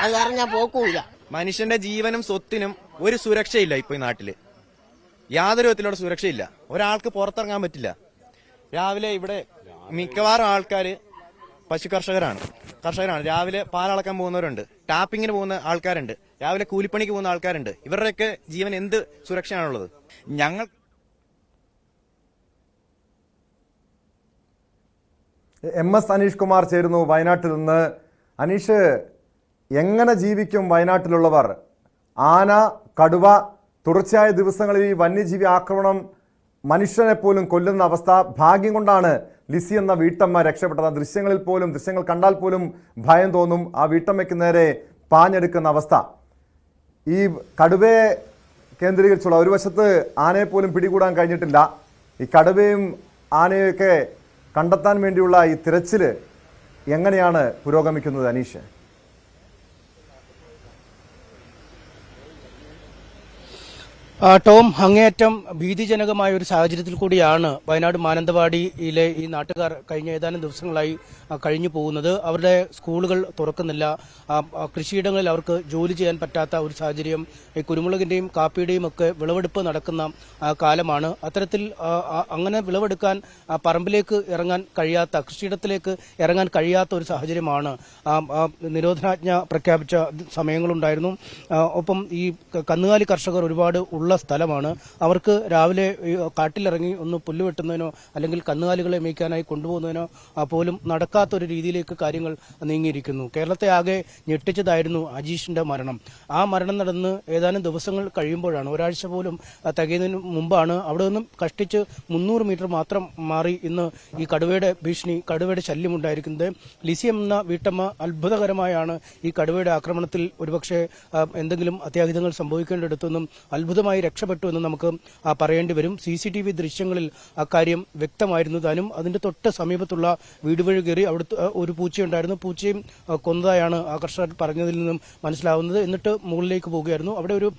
അത് കാരണം ഞാൻ പോക്കൂല. മനുഷ്യന്റെ ജീവനും സ്വത്തിനും ഒരു സുരക്ഷയില്ല. ഇപ്പൊ ഈ നാട്ടില് യാതൊരു വിധത്തിലുള്ള സുരക്ഷയില്ല. ഒരാൾക്ക് പുറത്തിറങ്ങാൻ പറ്റില്ല. രാവിലെ ഇവിടെ മിക്കവാറും ആൾക്കാര് പശു കർഷകരാണ്. രാവിലെ പാലളക്കാൻ പോകുന്നവരുണ്ട്, ടാപ്പിങ്ങിന് പോകുന്ന ആൾക്കാരുണ്ട്, രാവിലെ കൂലിപ്പണിക്ക് പോകുന്ന ആൾക്കാരുണ്ട്. ഇവരുടെയൊക്കെ ജീവൻ എന്ത് സുരക്ഷയാണുള്ളത്? ഞങ്ങൾ MS അനീഷ് കുമാർ ചേരുന്നു വയനാട്ടിൽ നിന്ന്. അനീഷ്, എങ്ങനെ ജീവിക്കും വയനാട്ടിലുള്ളവർ? ആന, കടുവ, തുടർച്ചയായ ദിവസങ്ങളിൽ ഈ വന്യജീവി ആക്രമണം മനുഷ്യനെ പോലും കൊല്ലുന്ന അവസ്ഥ. ഭാഗ്യം കൊണ്ടാണ് ലിസി എന്ന വീട്ടമ്മ രക്ഷപ്പെട്ടത്. ദൃശ്യങ്ങൾ കണ്ടാൽ പോലും ഭയം തോന്നും. ആ വീട്ടമ്മയ്ക്ക് നേരെ പാഞ്ഞെടുക്കുന്ന അവസ്ഥ. ഈ കടുവയെ കേന്ദ്രീകരിച്ചുള്ള ഒരു വശത്ത് ആനയെ പോലും പിടികൂടാൻ കഴിഞ്ഞിട്ടില്ല. ഈ കടുവയും ആനയൊക്കെ കണ്ടെത്താൻ വേണ്ടിയുള്ള ഈ തിരച്ചിൽ എങ്ങനെയാണ് പുരോഗമിക്കുന്നത് അനീഷ്? ടോം, അങ്ങേയറ്റം ഭീതിജനകമായ ഒരു സാഹചര്യത്തിൽ കൂടിയാണ് വയനാട് മാനന്തവാടിയിലെ ഈ നാട്ടുകാർ കഴിഞ്ഞ ഏതാനും ദിവസങ്ങളായി കഴിഞ്ഞു പോകുന്നത്. അവരുടെ സ്കൂളുകൾ തുറക്കുന്നില്ല. കൃഷിയിടങ്ങളിൽ അവർക്ക് ജോലി ചെയ്യാൻ പറ്റാത്ത ഒരു സാഹചര്യം. ഈ കുരുമുളകിന്റെയും കാപ്പിയുടെയും ഒക്കെ വിളവെടുപ്പ് നടക്കുന്ന കാലമാണ്. അത്തരത്തിൽ അങ്ങനെ വിളവെടുക്കാൻ പറമ്പിലേക്ക് ഇറങ്ങാൻ കഴിയാത്ത, കൃഷിയിടത്തിലേക്ക് ഇറങ്ങാൻ കഴിയാത്ത ഒരു സാഹചര്യമാണ്. നിരോധനാജ്ഞ പ്രഖ്യാപിച്ച സമയങ്ങളുണ്ടായിരുന്നു. ഒപ്പം ഈ കന്നുകാലി കർഷകർ ഒരുപാട് ഉള്ള സ്ഥലമാണ്. അവർക്ക് രാവിലെ കാട്ടിലിറങ്ങി ഒന്ന് പുല്ല് വെട്ടുന്നതിനോ അല്ലെങ്കിൽ കന്നുകാലികളെ മേയ്ക്കാനായി കൊണ്ടുപോകുന്നതിനോ പോലും നടക്കാത്തൊരു രീതിയിലേക്ക് കാര്യങ്ങൾ നീങ്ങിയിരിക്കുന്നു. കേരളത്തെ ആകെ ഞെട്ടിച്ചതായിരുന്നു അജീഷിന്റെ മരണം. ആ മരണം നടന്ന് ഏതാനും ദിവസങ്ങൾ കഴിയുമ്പോഴാണ്, ഒരാഴ്ച പോലും തികയുന്നതിന് മുമ്പാണ് അവിടെ നിന്നും കഷ്ടിച്ച് 300 മീറ്റർ മാത്രം മാറി ഇന്ന് ഈ കടുവയുടെ ശല്യം ഉണ്ടായിരിക്കുന്നത്. ലിസി എന്ന വീട്ടമ്മ അത്ഭുതകരമായാണ് ഈ കടുവയുടെ ആക്രമണത്തിൽ ഒരുപക്ഷെ എന്തെങ്കിലും അത്യാഹിതങ്ങൾ സംഭവിക്കേണ്ടിടത്തുനിന്നും അത്ഭുതമായി രക്ഷപ്പെട്ടു എന്ന് നമുക്ക് പറയേണ്ടി വരും. CCTV ദൃശ്യങ്ങളിൽ അക്കാര്യം വ്യക്തമായിരുന്നു. താനും അതിന്റെ തൊട്ട് സമീപത്തുള്ള വീട് വഴി കയറി അവിടുത്തെ ഒരു പൂച്ചയുണ്ടായിരുന്നു. പൂച്ചയും കൊന്നതായാണ് ആ കർഷകർ പറഞ്ഞതിൽ നിന്നും മനസ്സിലാവുന്നത്. എന്നിട്ട് മുകളിലേക്ക് പോവുകയായിരുന്നു. അവിടെ ഒരു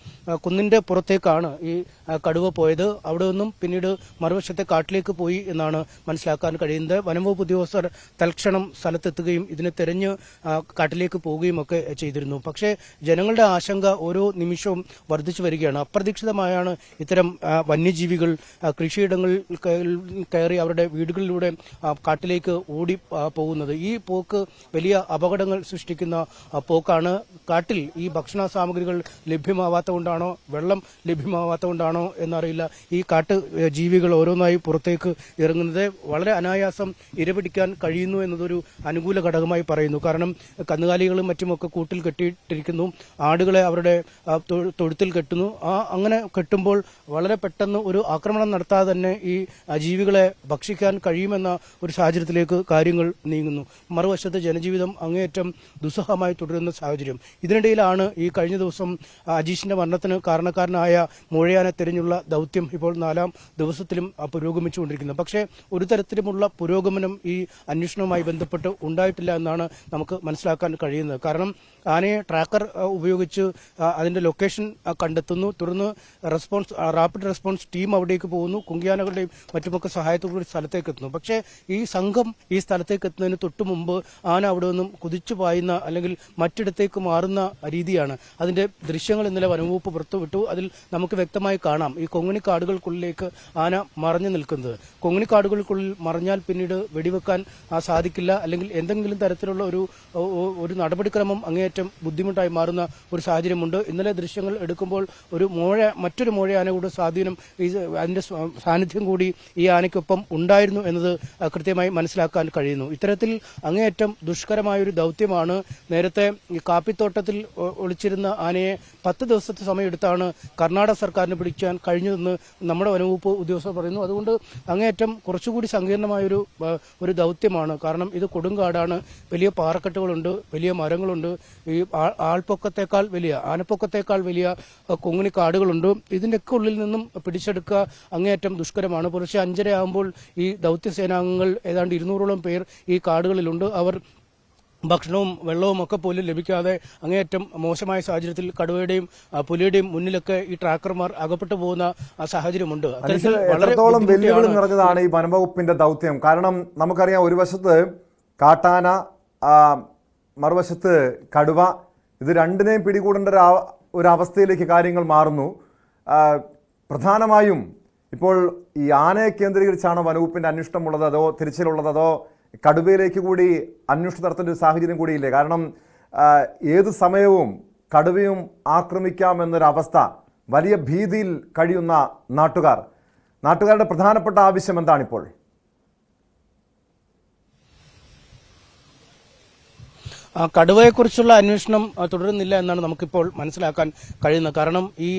കുന്നിന്റെ പുറത്തേക്കാണ് ഈ കടുവ പോയത്. അവിടെ നിന്നും പിന്നീട് മറുവശത്തെ കാട്ടിലേക്ക് പോയി എന്നാണ് മനസ്സിലാക്കാൻ കഴിയുന്നത്. വനംവകുപ്പ് ഉദ്യോഗസ്ഥർ തൽക്ഷണം സ്ഥലത്തെത്തുകയും ഇതിനെ തെരഞ്ഞ് കാട്ടിലേക്ക് പോവുകയും ഒക്കെ ചെയ്തിരുന്നു. പക്ഷേ ജനങ്ങളുടെ ആശങ്ക ഓരോ നിമിഷവും വർദ്ധിച്ചു വരികയാണ്. അപ്രതീക്ഷിതമായാണ് ഇത്തരം വന്യജീവികൾ കൃഷിയിടങ്ങളിൽ കയറി അവരുടെ വീടുകളിലൂടെ കാട്ടിലേക്ക് ഓടി പോകുന്നത്. ഈ പോക്ക് വലിയ അപകടങ്ങൾ സൃഷ്ടിക്കുന്ന പോക്കാണ്. കാട്ടിൽ ഈ ഭക്ഷണ സാമഗ്രികൾ ലഭ്യമാവാത്തതുകൊണ്ടാണോ, വെള്ളം ലഭ്യമാവാത്തതുകൊണ്ടാണോ എന്നറിയില്ല, ഈ കാട്ട് ജീവികൾ ഓരോന്നായി പുറത്തേക്ക് ഇറങ്ങുന്നത് വളരെ അനായാസം ഇരപിടിക്കാൻ കഴിയുന്നു എന്നതൊരു അനുകൂല ഘടകമായി പറയുന്നു. കാരണം കന്നുകാലികളും മറ്റുമൊക്കെ കൂട്ടിൽ കെട്ടിയിട്ടിരിക്കുന്നു, ആടുകളെ അവരുടെ തൊഴുത്തിൽ കെട്ടുന്നു. അങ്ങനെ ഇങ്ങനെ കെട്ടുമ്പോൾ വളരെ പെട്ടെന്ന് ഒരു ആക്രമണം നടത്താതെ തന്നെ ഈ ജീവികളെ ഭക്ഷിക്കാൻ കഴിയുമെന്ന ഒരു സാഹചര്യത്തിലേക്ക് കാര്യങ്ങൾ നീങ്ങുന്നു. മറുവശത്ത് ജനജീവിതം അങ്ങേയറ്റം ദുസ്സഹമായി തുടരുന്ന സാഹചര്യം. ഇതിനിടയിലാണ് ഈ കഴിഞ്ഞ ദിവസം അജീഷിന്റെ മരണത്തിന് കാരണക്കാരനായ മൂഴയാനെ തിരഞ്ഞുള്ള ദൗത്യം ഇപ്പോൾ 4ാം ദിവസത്തിലും പുരോഗമിച്ചുകൊണ്ടിരിക്കുന്നത്. പക്ഷേ ഒരു തരത്തിലുമുള്ള പുരോഗമനം ഈ അന്വേഷണവുമായി ബന്ധപ്പെട്ട് ഉണ്ടായിട്ടില്ല എന്നാണ് നമുക്ക് മനസ്സിലാക്കാൻ കഴിയുന്നത്. കാരണം ആനയെ ട്രാക്കർ ഉപയോഗിച്ച് അതിന്റെ ലൊക്കേഷൻ കണ്ടെത്തുന്നു. തുടർന്ന് റാപ്പിഡ് റെസ്പോൺസ് ടീം അവിടേക്ക് പോകുന്നു. കുങ്കിയാനകളുടെയും മറ്റുമൊക്കെ സഹായത്തോടുകൂടി സ്ഥലത്തേക്ക് എത്തുന്നു. പക്ഷേ ഈ സംഘം ഈ സ്ഥലത്തേക്ക് എത്തുന്നതിന് തൊട്ടു മുമ്പ് ആന അവിടെ നിന്നും കുതിച്ചു പായുന്ന അല്ലെങ്കിൽ മറ്റിടത്തേക്ക് മാറുന്ന രീതിയാണ്. അതിന്റെ ദൃശ്യങ്ങൾ ഇന്നലെ വനംവകുപ്പ് പുറത്തുവിട്ടു. അതിൽ നമുക്ക് വ്യക്തമായി കാണാം ഈ കൊങ്ങിണിക്കാടുകൾക്കുള്ളിലേക്ക് ആന മറഞ്ഞു നിൽക്കുന്നത്. കൊങ്ങിണിക്കാടുകൾക്കുള്ളിൽ മറഞ്ഞാൽ പിന്നീട് വെടിവെക്കാൻ സാധിക്കില്ല, അല്ലെങ്കിൽ എന്തെങ്കിലും തരത്തിലുള്ള ഒരു നടപടിക്രമം അങ്ങേയറ്റം ബുദ്ധിമുട്ടായി മാറുന്ന ഒരു സാഹചര്യമുണ്ട്. ഇന്നലെ ദൃശ്യങ്ങൾ എടുക്കുമ്പോൾ മറ്റൊരു മൂഴയാനയുടെ സ്വാധീനം, അതിന്റെ സാന്നിധ്യം കൂടി ഈ ആനയ്ക്കൊപ്പം ഉണ്ടായിരുന്നു എന്നത് കൃത്യമായി മനസ്സിലാക്കാൻ കഴിയുന്നു. ഇത്തരത്തിൽ അങ്ങേയറ്റം ദുഷ്കരമായൊരു ദൗത്യമാണ്. നേരത്തെ ഈ കാപ്പിത്തോട്ടത്തിൽ ഒളിച്ചിരുന്ന ആനയെ 10 ദിവസത്തെ സമയമെടുത്താണ് കർണാടക സർക്കാരിന് പിടിക്കാൻ കഴിഞ്ഞതെന്ന് നമ്മുടെ വനംവകുപ്പ് ഉദ്യോഗസ്ഥർ പറയുന്നു. അതുകൊണ്ട് അങ്ങേയറ്റം കുറച്ചുകൂടി സങ്കീർണമായൊരു ദൗത്യമാണ്. കാരണം ഇത് കൊടുങ്കാടാണ്, വലിയ പാറക്കെട്ടുകളുണ്ട്, വലിയ മരങ്ങളുണ്ട്, ഈ ആൾപ്പൊക്കത്തേക്കാൾ വലിയ ആനപ്പൊക്കത്തേക്കാൾ വലിയ കൊങ്ങിണിക്കാടുകളുണ്ട്. ഇതിന്റെയൊക്കെ ഉള്ളിൽ നിന്നും പിടിച്ചെടുക്കുക അങ്ങേയറ്റം ദുഷ്കരമാണ്. പുലർച്ചെ 5:30 ആകുമ്പോൾ ഈ ദൗത്യസേനാംഗങ്ങൾ ഏതാണ്ട് 200ഓളം പേർ ഈ കാടുകളിലുണ്ട്. അവർ ഭക്ഷണവും വെള്ളവും ഒക്കെ പോലും ലഭിക്കാതെ അങ്ങേയറ്റം മോശമായ സാഹചര്യത്തിൽ കടുവയുടെയും പുലിയുടെയും മുന്നിലൊക്കെ ഈ ട്രാക്കർമാർ അകപ്പെട്ടു പോകുന്ന സാഹചര്യമുണ്ട്. എത്രത്തോളം വെല്ലുവിളി നിറഞ്ഞതാണ് ഈ വനംവകുപ്പിന്റെ ദൗത്യം? കാരണം നമുക്കറിയാം, ഒരു വശത്ത് കാട്ടാന, മറുവശത്ത് കടുവ, ഇത് രണ്ടിനെയും പിടികൂടേണ്ട ഒരു അവസ്ഥയിലേക്ക് കാര്യങ്ങൾ മാറുന്നു. പ്രധാനമായും ഇപ്പോൾ ഈ ആനയെ കേന്ദ്രീകരിച്ചാണോ വനവകുപ്പിന്റെ അന്വേഷണമുള്ളത്, അതോ തിരച്ചിലുള്ളത്, അതോ കടുവയിലേക്ക് കൂടി അന്വേഷണം നടത്തേണ്ട ഒരു സാഹചര്യം കൂടിയില്ലേ? കാരണം ഏത് സമയവും കടുവയും ആക്രമിക്കാമെന്നൊരവസ്ഥ, വലിയ ഭീതിയിൽ കഴിയുന്ന നാട്ടുകാരുടെ പ്രധാനപ്പെട്ട ആവശ്യം എന്താണിപ്പോൾ? കടുവയെക്കുറിച്ചുള്ള അന്വേഷണം തുടരുന്നില്ല എന്നാണ് നമുക്കിപ്പോൾ മനസ്സിലാക്കാൻ കഴിയുന്നത്. കാരണം ഈ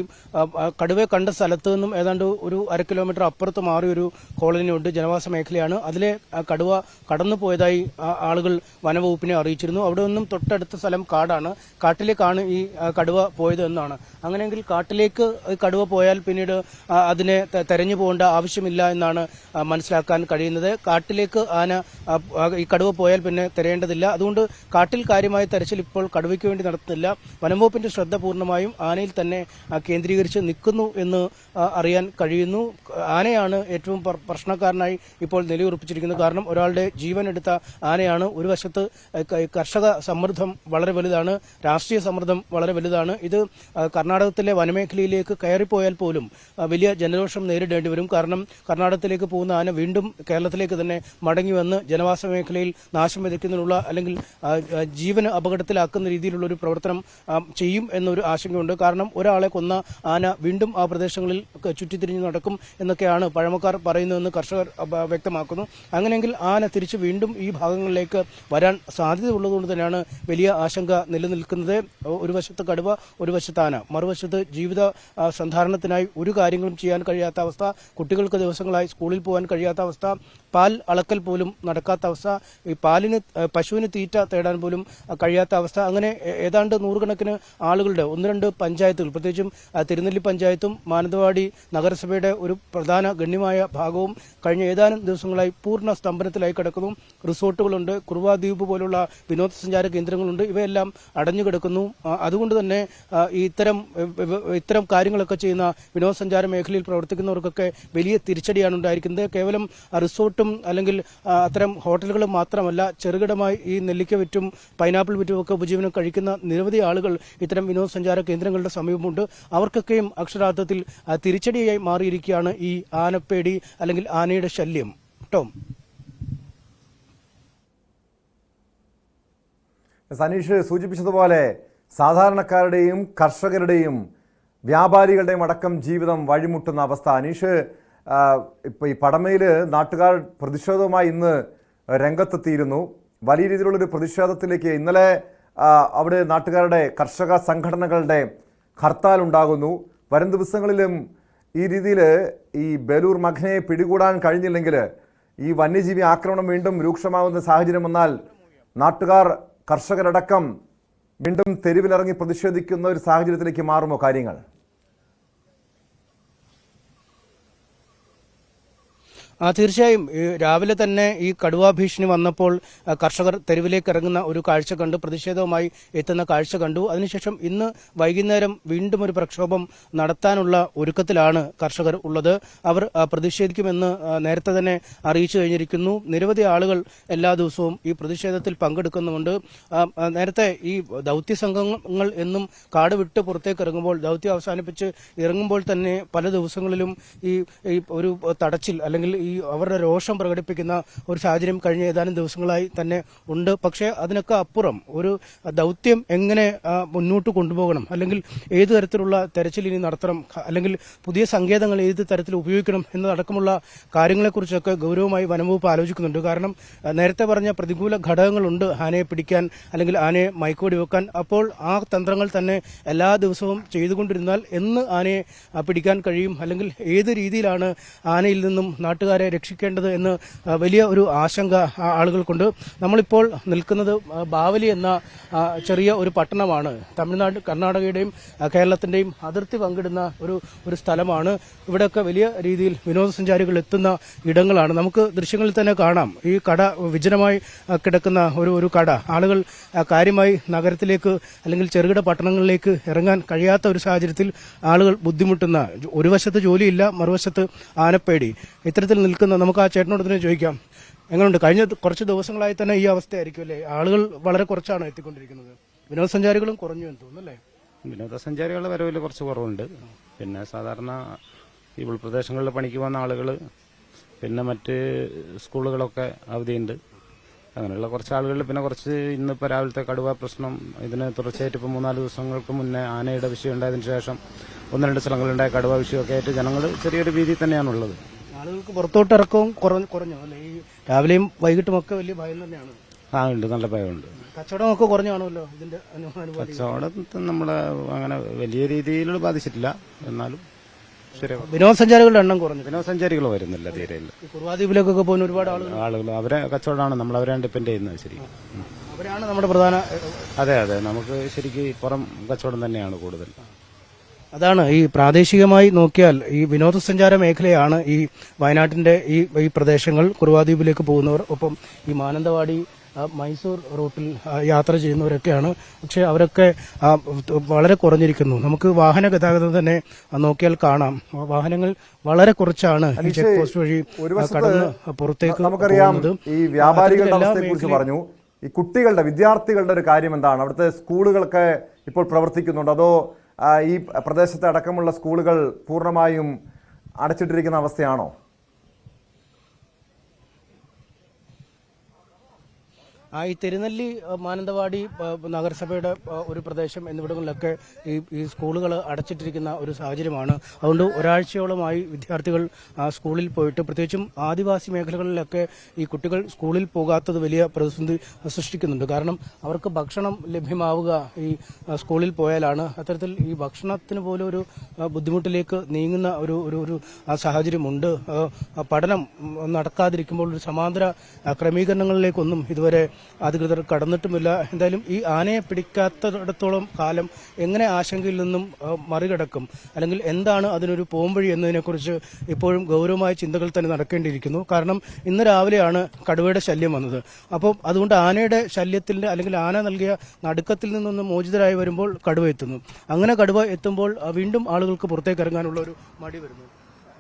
കടുവയെ കണ്ട സ്ഥലത്ത് നിന്നും ഏതാണ്ട് ഒരു 1/2 കിലോമീറ്റർ അപ്പുറത്ത് മാറിയൊരു കോളനിയുണ്ട്, ജനവാസ മേഖലയാണ്. അതിലെ കടുവ കടന്നു പോയതായി ആളുകൾ വനവകുപ്പിനെ അറിയിച്ചിരുന്നു. അവിടെ നിന്നും തൊട്ടടുത്ത സ്ഥലം കാടാണ്, കാട്ടിലേക്കാണ് ഈ കടുവ പോയത് എന്നാണ്. അങ്ങനെയെങ്കിൽ കാട്ടിലേക്ക് കടുവ പോയാൽ പിന്നീട് അതിനെ തെരഞ്ഞു പോകേണ്ട ആവശ്യമില്ല എന്നാണ് മനസ്സിലാക്കാൻ കഴിയുന്നത്. കാട്ടിലേക്ക് ഈ കടുവ പോയാൽ പിന്നെ തെരയേണ്ടതില്ല. അതുകൊണ്ട് കാട്ടിൽ കാര്യമായ തെരച്ചിൽ ഇപ്പോൾ കടുവയ്ക്ക് വേണ്ടി നടത്തുന്നില്ല. വനംവകുപ്പിന്റെ ശ്രദ്ധ പൂർണ്ണമായും ആനയിൽ തന്നെ കേന്ദ്രീകരിച്ച് നിൽക്കുന്നു എന്ന് അറിയാൻ കഴിയുന്നു. ആനയാണ് ഏറ്റവും പ്രശ്നക്കാരനായി ഇപ്പോൾ നിലയുറപ്പിച്ചിരിക്കുന്നത്. കാരണം ഒരാളുടെ ജീവൻ എടുത്ത ആനയാണ്. ഒരു വശത്ത് കർഷക സമ്മർദ്ദം വളരെ വലുതാണ്, രാഷ്ട്രീയ സമ്മർദ്ദം വളരെ വലുതാണ്. ഇത് കർണാടകത്തിലെ വനമേഖലയിലേക്ക് കയറിപ്പോയാൽ പോലും വലിയ ജനരോഷം നേരിടേണ്ടി വരും. കാരണം കർണാടകത്തിലേക്ക് പോകുന്ന ആന വീണ്ടും കേരളത്തിലേക്ക് തന്നെ മടങ്ങി വന്ന് ജനവാസ മേഖലയിൽ നാശം വിതയ്ക്കുന്നതിനുള്ള അല്ലെങ്കിൽ ജീവന് അപകടത്തിലാക്കുന്ന രീതിയിലുള്ള ഒരു പ്രവർത്തനം ചെയ്യും എന്നൊരു ആശങ്കയുണ്ട്. കാരണം ഒരാളെ കൊന്ന ആന വീണ്ടും ആ പ്രദേശങ്ങളിൽ ചുറ്റിത്തിരിഞ്ഞ് നടക്കും എന്നൊക്കെയാണ് പഴമക്കാർ പറയുന്നതെന്ന് കർഷകർ വ്യക്തമാക്കുന്നു. അങ്ങനെയെങ്കിൽ ആന തിരിച്ച് വീണ്ടും ഈ ഭാഗങ്ങളിലേക്ക് വരാൻ സാധ്യതയുള്ളതുകൊണ്ട് തന്നെയാണ് വലിയ ആശങ്ക നിലനിൽക്കുന്നത്. ഒരു വശത്ത് കടുവ, ഒരു വശത്ത് ആന, മറുവശത്ത് ജീവിത സന്ധാരണത്തിനായി ഒരു കാര്യങ്ങളും ചെയ്യാൻ കഴിയാത്ത അവസ്ഥ, കുട്ടികൾക്ക് ദിവസങ്ങളായി സ്കൂളിൽ പോകാൻ കഴിയാത്ത അവസ്ഥ, പാൽ അളക്കൽ പോലും നടക്കാത്ത അവസ്ഥ, ഈ പശുവിന് തീറ്റ തേടാൻ പോലും കഴിയാത്ത അവസ്ഥ. അങ്ങനെ ഏതാണ്ട് 100 കണക്കിന് ആളുകളുടെ 1-2 പഞ്ചായത്തുകൾ, പ്രത്യേകിച്ചും തിരുനെല്ലി പഞ്ചായത്തും മാനന്തവാടി നഗരസഭയുടെ ഒരു പ്രധാന ഗണ്യമായ ഭാഗവും കഴിഞ്ഞ ഏതാനും ദിവസങ്ങളായി പൂർണ്ണ സ്തംഭനത്തിലായി കിടക്കുന്നു. റിസോർട്ടുകളുണ്ട്, കുറുവാ ദ്വീപ് പോലുള്ള വിനോദസഞ്ചാര കേന്ദ്രങ്ങളുണ്ട്, ഇവയെല്ലാം അടഞ്ഞു കിടക്കുന്നു. അതുകൊണ്ട് തന്നെ ഇത്തരം കാര്യങ്ങളൊക്കെ ചെയ്യുന്ന വിനോദസഞ്ചാര മേഖലയിൽ പ്രവർത്തിക്കുന്നവർക്കൊക്കെ വലിയ തിരിച്ചടിയാണ് ഉണ്ടായിരിക്കുന്നത്. കേവലം റിസോർട്ടും അല്ലെങ്കിൽ അത്തരം ഹോട്ടലുകളും മാത്രമല്ല, ചെറുകിടമായി ഈ നെല്ലിക്ക വിറ്റും പൈനാപ്പിൾ വിറ്റും ഒക്കെ ഉപജീവനം കഴിക്കുന്ന നിരവധി ആളുകൾ ഇത്തരം വിനോദസഞ്ചാര കേന്ദ്രങ്ങളുടെ സമീപമുണ്ട്. അവർക്കൊക്കെയും അക്ഷരാർത്ഥത്തിൽ തിരിച്ചടിയായി മാറിയിരിക്കുകയാണ് ഈ ആനപ്പേടി അല്ലെങ്കിൽ ആനയുടെ ശല്യം. ടോം, സനീഷ് സൂചിപ്പിച്ചതുപോലെ സാധാരണക്കാരുടെയും കർഷകരുടെയും വ്യാപാരികളുടെയും അടക്കം ജീവിതം വഴിമുട്ടുന്ന അവസ്ഥ. അനീഷ്, ഇപ്പോൾ ഈ പടമയിൽ നാട്ടുകാർ പ്രതിഷേധവുമായി ഇന്ന് രംഗത്തെത്തിയിരുന്നു. വലിയ രീതിയിലുള്ളൊരു പ്രതിഷേധത്തിലേക്ക് ഇന്നലെ അവിടെ നാട്ടുകാരുടെ കർഷക സംഘടനകളുടെ ഹർത്താൽ ഉണ്ടാകുന്നു. വരും ദിവസങ്ങളിലും ഈ രീതിയിൽ ഈ ബേലൂർ മഖനെ പിടികൂടാൻ കഴിഞ്ഞില്ലെങ്കിൽ ഈ വന്യജീവി ആക്രമണം വീണ്ടും രൂക്ഷമാകുന്ന സാഹചര്യം വന്നാൽ നാട്ടുകാർ, കർഷകരടക്കം വീണ്ടും തെരുവിലിറങ്ങി പ്രതിഷേധിക്കുന്ന ഒരു സാഹചര്യത്തിലേക്ക് മാറുമോ കാര്യങ്ങൾ? തീർച്ചയായും രാവിലെ തന്നെ ഈ കടുവാ ഭീഷണി വന്നപ്പോൾ കർഷകർ തെരുവിലേക്ക് ഇറങ്ങുന്ന ഒരു കാഴ്ച കണ്ടു, പ്രതിഷേധവുമായി എത്തുന്ന കാഴ്ച കണ്ടു. അതിനുശേഷം ഇന്ന് വൈകുന്നേരം വീണ്ടും ഒരു പ്രക്ഷോഭം നടത്താനുള്ള ഒരുക്കത്തിലാണ് കർഷകർ ഉള്ളത്. അവർ പ്രതിഷേധിക്കുമെന്ന് നേരത്തെ തന്നെ അറിയിച്ചു കഴിഞ്ഞിരിക്കുന്നു. നിരവധി ആളുകൾ എല്ലാ ദിവസവും ഈ പ്രതിഷേധത്തിൽ പങ്കെടുക്കുന്നുമുണ്ട്. നേരത്തെ ഈ ദൗത്യ സംഘങ്ങൾ എന്നും കാട് വിട്ട് പുറത്തേക്ക് ഇറങ്ങുമ്പോൾ, ദൗത്യം അവസാനിപ്പിച്ച് ഇറങ്ങുമ്പോൾ തന്നെ പല ദിവസങ്ങളിലും ഈ ഒരു തടച്ചിൽ അല്ലെങ്കിൽ ഈ അവരുടെ രോഷം പ്രകടിപ്പിക്കുന്ന ഒരു സാഹചര്യം കഴിഞ്ഞ ഏതാനും ദിവസങ്ങളായി തന്നെ ഉണ്ട്. പക്ഷേ അതിനൊക്കെ അപ്പുറം ഒരു ദൗത്യം എങ്ങനെ മുന്നോട്ട് കൊണ്ടുപോകണം, അല്ലെങ്കിൽ ഏതു തരത്തിലുള്ള തെരച്ചിൽ ഇനി നടത്തണം, അല്ലെങ്കിൽ പുതിയ സങ്കേതങ്ങൾ ഏത് തരത്തിൽ ഉപയോഗിക്കണം എന്നതടക്കമുള്ള കാര്യങ്ങളെക്കുറിച്ചൊക്കെ ഗൗരവമായി വനംവകുപ്പ് ആലോചിക്കുന്നുണ്ട്. കാരണം നേരത്തെ പറഞ്ഞ പ്രതികൂല ഘടകങ്ങളുണ്ട് ആനയെ പിടിക്കാൻ അല്ലെങ്കിൽ ആനയെ മയക്കുവെടി വെക്കാൻ. അപ്പോൾ ആ തന്ത്രങ്ങൾ തന്നെ എല്ലാ ദിവസവും ചെയ്തുകൊണ്ടിരുന്നാൽ എന്ന് ആനയെ പിടിക്കാൻ കഴിയും, അല്ലെങ്കിൽ ഏത് രീതിയിലാണ് ആനയിൽ നിന്നും നാട്ടുകാരെ രക്ഷിക്കേണ്ടത് എന്ന് വലിയ ഒരു ആശങ്ക ആളുകൾക്കുണ്ട്. നമ്മളിപ്പോൾ നിൽക്കുന്നത് ബാവലി എന്ന ചെറിയ ഒരു പട്ടണമാണ്. തമിഴ്നാട്, കർണാടകയുടെയും കേരളത്തിന്റെയും അതിർത്തി പങ്കിടുന്ന ഒരു സ്ഥലമാണ്. ഇവിടെയൊക്കെ വലിയ രീതിയിൽ വിനോദസഞ്ചാരികൾ എത്തുന്ന ഇടങ്ങളാണ്. നമുക്ക് ദൃശ്യങ്ങളിൽ തന്നെ കാണാം ഈ കട വിജനമായി കിടക്കുന്ന ഒരു കട. ആളുകൾ കാര്യമായി നഗരത്തിലേക്ക് അല്ലെങ്കിൽ ചെറുകിട പട്ടണങ്ങളിലേക്ക് ഇറങ്ങാൻ കഴിയാത്ത ഒരു സാഹചര്യത്തിൽ ആളുകൾ ബുദ്ധിമുട്ടുന്ന, ഒരു വശത്ത് ജോലിയില്ല, മറുവശത്ത് ആനപ്പേടി. ഇത്തരത്തിൽ നിൽക്കുന്ന നമുക്ക് ആ ചേട്ടനോട് തന്നെ ചോദിക്കാം, എങ്ങനെയുണ്ട്? കഴിഞ്ഞ കുറച്ച് ദിവസങ്ങളായി തന്നെ ഈ അവസ്ഥയായിരിക്കും അല്ലേ? ആളുകൾ വളരെ കുറച്ചാണ് എത്തിക്കൊണ്ടിരിക്കുന്നത്, വിനോദസഞ്ചാരികളും കുറഞ്ഞു എന്ന് തോന്നുന്നു അല്ലേ? വിനോദസഞ്ചാരികളുടെ വരവിൽ കുറച്ച് കുറവുണ്ട്. പിന്നെ സാധാരണ ഈ ഉൾപ്രദേശങ്ങളിൽ പണിക്ക് പോകുന്ന ആളുകൾ, പിന്നെ മറ്റ് സ്കൂളുകളൊക്കെ അവധിയുണ്ട്. അങ്ങനെയുള്ള കുറച്ച് ആളുകൾ, പിന്നെ കുറച്ച് ഇന്നിപ്പോൾ രാവിലത്തെ കടുവ പ്രശ്നം, ഇതിന് തുടർച്ചയായിട്ട് ഇപ്പോൾ 3-4 ദിവസങ്ങൾക്ക് മുന്നേ ആനയുടെ വിഷയം ഉണ്ടായതിനു ശേഷം 1-2 സ്ഥലങ്ങളുണ്ടായ കടുവ വിഷയമൊക്കെ ആയിട്ട് ജനങ്ങൾ ചെറിയൊരു ഭീതി തന്നെയാണുള്ളത്. ആളുകൾക്ക് പുറത്തോട്ട് ഇറക്കവും കുറഞ്ഞു അല്ലെ? ഈ രാവിലെയും വൈകിട്ടും ഒക്കെ വലിയ ഭയം തന്നെയാണ്. ഉണ്ട്, നല്ല ഭയമുണ്ട്. കച്ചവടമൊക്കെ കുറഞ്ഞു കാണുമല്ലോ ഇതിന്റെ കച്ചവടം നമ്മളെ അങ്ങനെ വലിയ രീതിയിൽ ബാധിച്ചിട്ടില്ല, എന്നാലും ശരിയാവും. വിനോദസഞ്ചാരികളുടെ എണ്ണം കുറഞ്ഞു. വിനോദസഞ്ചാരികൾ വരുന്നില്ല, തീരെ ഇല്ല. കുറുവാദ്വീപിലേക്കൊക്കെ പോകുന്ന ഒരുപാട് ആളുകൾ അവരെ കച്ചവടമാണ്, നമ്മൾ അവരെയാണ് ഡിപ്പെൻഡ് ചെയ്യുന്നത്. ശരി, അവരാണ് നമ്മുടെ പ്രധാന. അതെ, നമുക്ക് ശരിക്കും പുറം കച്ചവടം തന്നെയാണ് കൂടുതൽ. അതാണ് ഈ പ്രാദേശികമായി നോക്കിയാൽ ഈ വിനോദസഞ്ചാര മേഖലയാണ് ഈ വയനാട്ടിന്റെ ഈ പ്രദേശങ്ങൾ. കുറുവാദ്വീപിലേക്ക് പോകുന്നവർ, ഒപ്പം ഈ മാനന്തവാടി, മൈസൂർ റൂട്ടിൽ യാത്ര ചെയ്യുന്നവരൊക്കെയാണ്. പക്ഷെ അവരൊക്കെ വളരെ കുറഞ്ഞിരിക്കുന്നു. നമുക്ക് വാഹന ഗതാഗതം തന്നെ നോക്കിയാൽ കാണാം, വാഹനങ്ങൾ വളരെ കുറച്ചാണ് ഈ ചെക്ക് പോസ്റ്റ് വഴി കടന്ന് പുറത്തേക്ക്. നമുക്കറിയാം, ഈ വ്യാപാരികളുടെ അവസ്ഥയെക്കുറിച്ച് പറഞ്ഞു. ഈ കുട്ടികളുടെ, വിദ്യാർത്ഥികളുടെ ഒരു കാര്യം എന്താണ്? അവിടുത്തെ സ്കൂളുകളൊക്കെ ഇപ്പോൾ പ്രവർത്തിക്കുന്നുണ്ട്, അതോ ഈ പ്രദേശത്തെ അടക്കമുള്ള സ്കൂളുകൾ പൂർണ്ണമായും അടച്ചിട്ടിരിക്കുന്ന അവസ്ഥയാണോ? ഈ തിരുനെല്ലി, മാനന്തവാടി നഗരസഭയുടെ ഒരു പ്രദേശം എന്നിവിടങ്ങളിലൊക്കെ ഈ സ്കൂളുകൾ അടച്ചിട്ടിരിക്കുന്ന ഒരു സാഹചര്യമാണ്. അതുകൊണ്ട് ഒരാഴ്ചയോളമായി വിദ്യാർത്ഥികൾ സ്കൂളിൽ പോയിട്ട്, പ്രത്യേകിച്ചും ആദിവാസി മേഖലകളിലൊക്കെ ഈ കുട്ടികൾ സ്കൂളിൽ പോകാത്തത് വലിയ പ്രതിസന്ധി സൃഷ്ടിക്കുന്നുണ്ട്. കാരണം അവർക്ക് ഭക്ഷണം ലഭ്യമാവുക ഈ സ്കൂളിൽ പോയാലാണ്. അത്തരത്തിൽ ഈ ഭക്ഷണത്തിന് പോലും ഒരു ബുദ്ധിമുട്ടിലേക്ക് നീങ്ങുന്ന ഒരു സാഹചര്യമുണ്ട്. പഠനം നടക്കാതിരിക്കുമ്പോൾ ഒരു സമാന്തര ക്രമീകരണങ്ങളിലേക്കൊന്നും ഇതുവരെ അധികൃതർ കടന്നിട്ടുമില്ല. എന്തായാലും ഈ ആനയെ പിടിക്കാത്തിടത്തോളം കാലം എങ്ങനെ ആശങ്കയിൽ നിന്നും മറികടക്കും, അല്ലെങ്കിൽ എന്താണ് അതിനൊരു പോംവഴി എന്നതിനെക്കുറിച്ച് ഇപ്പോഴും ഗൗരവമായ ചിന്തകൾ തന്നെ നടക്കേണ്ടിയിരിക്കുന്നു. കാരണം ഇന്ന് രാവിലെയാണ് കടുവയുടെ ശല്യം വന്നത്. അപ്പോൾ അതുകൊണ്ട് ആനയുടെ ശല്യത്തിന്റെ, അല്ലെങ്കിൽ ആന നൽകിയ നടുക്കത്തിൽ നിന്നൊന്ന് മോചിതരായി വരുമ്പോൾ കടുവ എത്തുന്നു. അങ്ങനെ കടുവ എത്തുമ്പോൾ വീണ്ടും ആളുകൾക്ക് പുറത്തേക്ക് ഇറങ്ങാനുള്ള ഒരു മടി വരുന്നു.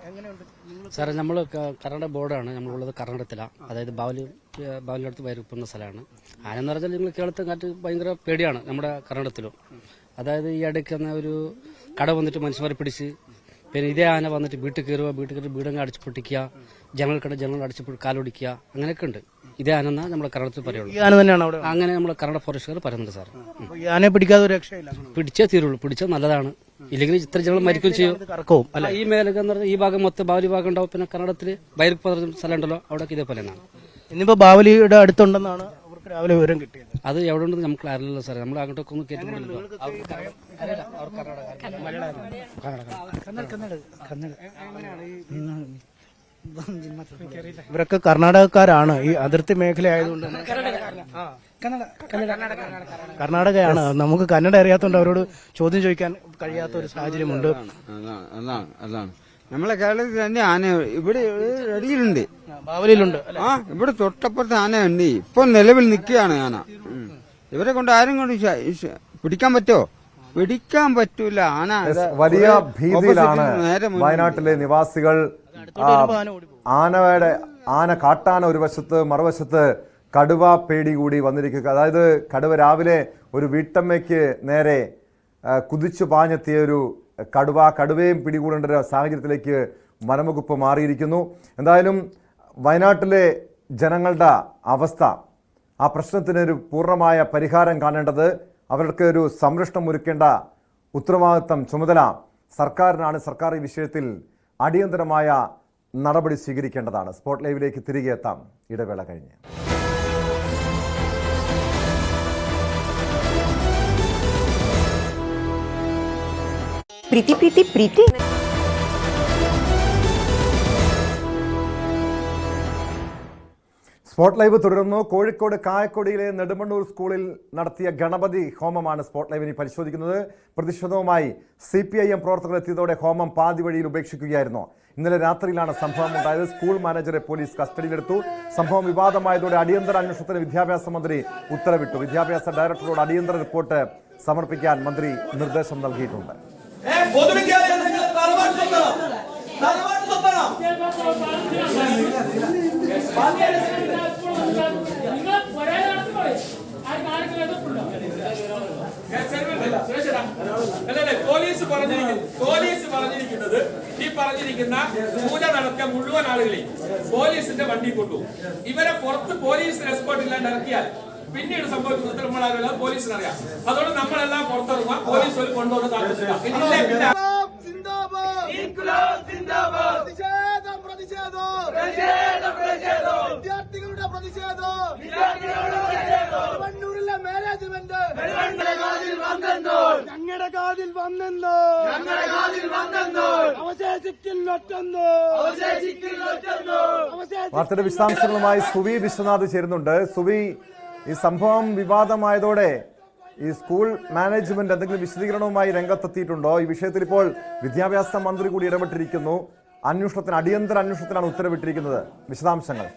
എങ്ങനെയുണ്ട് സാറേ? നമ്മൾ കർണാടക ബോർഡാണ്, നമ്മളുള്ളത് കർണാടകത്തിലാണ്. അതായത് ബാവലിനടുത്ത് വയറുപ്പുന്ന സ്ഥലമാണ്. ആനെന്ന് പറഞ്ഞാൽ നിങ്ങൾ കേരളത്തിൽ കാറ്റ് ഭയങ്കര പേടിയാണ് നമ്മുടെ കർണാടകത്തിലും. അതായത് ഈ ഇടയ്ക്ക് ഒരു കട വന്നിട്ട് മനുഷ്യന്മാരെ പിടിച്ച്, പിന്നെ ഇതേ ആന വന്നിട്ട് വീട്ടിൽ കയറി വീടങ്ങ് അടിച്ചു പൊട്ടിക്കുക, ജനങ്ങൾ അടിച്ച് കാലൊടിക്കുക, അങ്ങനെയൊക്കെ ഉണ്ട്. ഇതേ ആന എന്നാ നമ്മുടെ കർണാടകത്തിൽ പറയുള്ളൂ. അങ്ങനെ നമ്മുടെ കർണാടക ഫോറസ്റ്റുകാർ പറയുന്നുണ്ട് സാർ. ആനയെ പിടിക്കാതെ ഒരു രക്ഷയില്ല, പിടിച്ചേ തീരുള്ളൂ. പിടിച്ചാൽ നല്ലതാണ്, ഇല്ലെങ്കിൽ ഇത്ര ജനങ്ങൾ മരിക്കുകയും ചെയ്യും. ഈ മേഖല എന്ന് പറഞ്ഞാൽ ഈ ഭാഗം മൊത്തം ബാവലി ഭാഗം ഉണ്ടാവും. പിന്നെ കർണാടകത്തിൽ ബൈർക്ക് പറഞ്ഞ സ്ഥലം ഉണ്ടല്ലോ, അവിടെ ഇതേപോലെ തന്നെയാണ്. ഇന്നിപ്പോ ബാവലിയുടെ അടുത്തുണ്ടെന്നാണ് അവർക്ക് രാവിലെ വിവരം കിട്ടിയത്? അത് എവിടെ ഉണ്ടെന്ന് നമുക്ക് അറിയില്ല സാറേ. നമ്മൾ അങ്ങോട്ടൊക്കെ ഒന്ന് കേട്ടിട്ടുണ്ടല്ലോ. ഇവരൊക്കെ കർണാടകക്കാരാണ്. ഈ അതിർത്തി മേഖല ആയതുകൊണ്ട് കർണാടകയാണ്. നമുക്ക് കന്നഡ അറിയാത്തതുകൊണ്ട് അവരോട് ചോദ്യം ചോദിക്കാൻ കഴിയാത്ത ഒരു സാഹചര്യമുണ്ട്. അതാണ് നമ്മളെ കേരളത്തിൽ തന്നെ ആന ഇവിടെ റെഡിയിലുണ്ട്, ബാവലിയിലുണ്ട്. ഇവിടെ തൊട്ടപ്പുറത്ത് ആനയുണ്ട്. ഇപ്പൊ നിലവിൽ നിൽക്കുകയാണ് ആന. ഇവരെ കൊണ്ട് ആരും കൊണ്ട് പിടിക്കാൻ പറ്റോ? പിടിക്കാൻ പറ്റൂല. ആന വലിയ ഭീതിയിലാണ് വയനാട്ടിലെ നിവാസികൾ. ആന കാട്ടാന ഒരു വശത്ത്, മറുവശത്ത് കടുവ പേടി കൂടി വന്നിരിക്കുക. അതായത് കടുവ രാവിലെ ഒരു വീട്ടമ്മയ്ക്ക് നേരെ കുതിച്ചു പാഞ്ഞെത്തിയ ഒരു കടുവയും പിടികൂടേണ്ട ഒരു സാഹചര്യത്തിലേക്ക് വനംവകുപ്പ് മാറിയിരിക്കുന്നു. എന്തായാലും വയനാട്ടിലെ ജനങ്ങളുടെ അവസ്ഥ, ആ പ്രശ്നത്തിനൊരു പൂർണ്ണമായ പരിഹാരം കാണേണ്ടത്, അവർക്ക് ഒരു സംരക്ഷണം ഒരുക്കേണ്ട ഉത്തരവാദിത്തം, ചുമതല സർക്കാരിനാണ്. സർക്കാർ ഈ വിഷയത്തിൽ അടിയന്തരമായ നടപടി സ്വീകരിക്കേണ്ടതാണ്. സ്പോട്ട് ലൈവിലേക്ക് തിരികെ എത്താം ഇടവേള കഴിഞ്ഞ്. പ്രീതി സ്പോട്ട് ലൈവ് തുടരുന്നു. കോഴിക്കോട് കായക്കൊടിയിലെ നെടുമണ്ണൂർ സ്കൂളിൽ നടത്തിയ ഗണപതി ഹോമമാണ് സ്പോട്ട് ലൈവിനെ പരിശോധിക്കുന്നത്. പ്രതിഷേധവുമായി CPIM പ്രവർത്തകർ എത്തിയതോടെ ഹോമം പാതി വഴിയിൽ ഉപേക്ഷിക്കുകയായിരുന്നു. ഇന്നലെ രാത്രിയിലാണ് സംഭവം ഉണ്ടായത്. സ്കൂൾ മാനേജറെ പോലീസ് കസ്റ്റഡിയിലെടുത്തു. സംഭവം വിവാദമായതോടെ അടിയന്തര അന്വേഷണത്തിന് വിദ്യാഭ്യാസ മന്ത്രി ഉത്തരവിട്ടു. വിദ്യാഭ്യാസ ഡയറക്ടറോട് അടിയന്തര റിപ്പോർട്ട് സമർപ്പിക്കാൻ മന്ത്രി നിർദ്ദേശം നൽകിയിട്ടുണ്ട്. പോലീസ് പറഞ്ഞിരിക്കുന്നത് ഈ പറഞ്ഞിരിക്കുന്ന പൂജ നടത്തിയ മുഴുവൻ ആളുകളെയും പോലീസിന്റെ വണ്ടി കൊണ്ടുപോകും. ഇവരെ പുറത്ത് പോലീസിന് എസ്കോർട്ട് ഇല്ലാണ്ട് ഇറക്കിയാൽ പിന്നീട് സംഭവിക്കുന്നത് നമ്മളാവില്ല, പോലീസിനറിയാം. അതുകൊണ്ട് നമ്മളെല്ലാം പുറത്തിറങ്ങുക, പോലീസ് ഒരു കൊണ്ടുവന്ന് താമസിക്കുക. വിദ്യാർത്ഥികളുടെ പ്രതിഷേധം, മാനേജ്മെന്റ് ഞങ്ങളുടെ കാതിൽ വന്നെന്നോ, അവശേഷിക്കില്ലൊറ്റെന്നോ. വാർത്തയുടെ വിശദാംശങ്ങളുമായി സുവി വിശ്വനാഥ് ചേരുന്നുണ്ട്. സുവി, ഈ സംഭവം വിവാദമായതോടെ ഈ സ്കൂൾ മാനേജ്മെന്റ് എന്തെങ്കിലും വിശദീകരണവുമായി രംഗത്തെത്തിയിട്ടുണ്ടോ? ഈ വിഷയത്തിൽ ഇപ്പോൾ വിദ്യാഭ്യാസ മന്ത്രി കൂടി ഇടപെട്ടിരിക്കുന്നു. അടിയന്തര അന്വേഷണത്തിനാണ് ഉത്തരവിട്ടിരിക്കുന്നത്. വിശദാംശങ്ങൾ.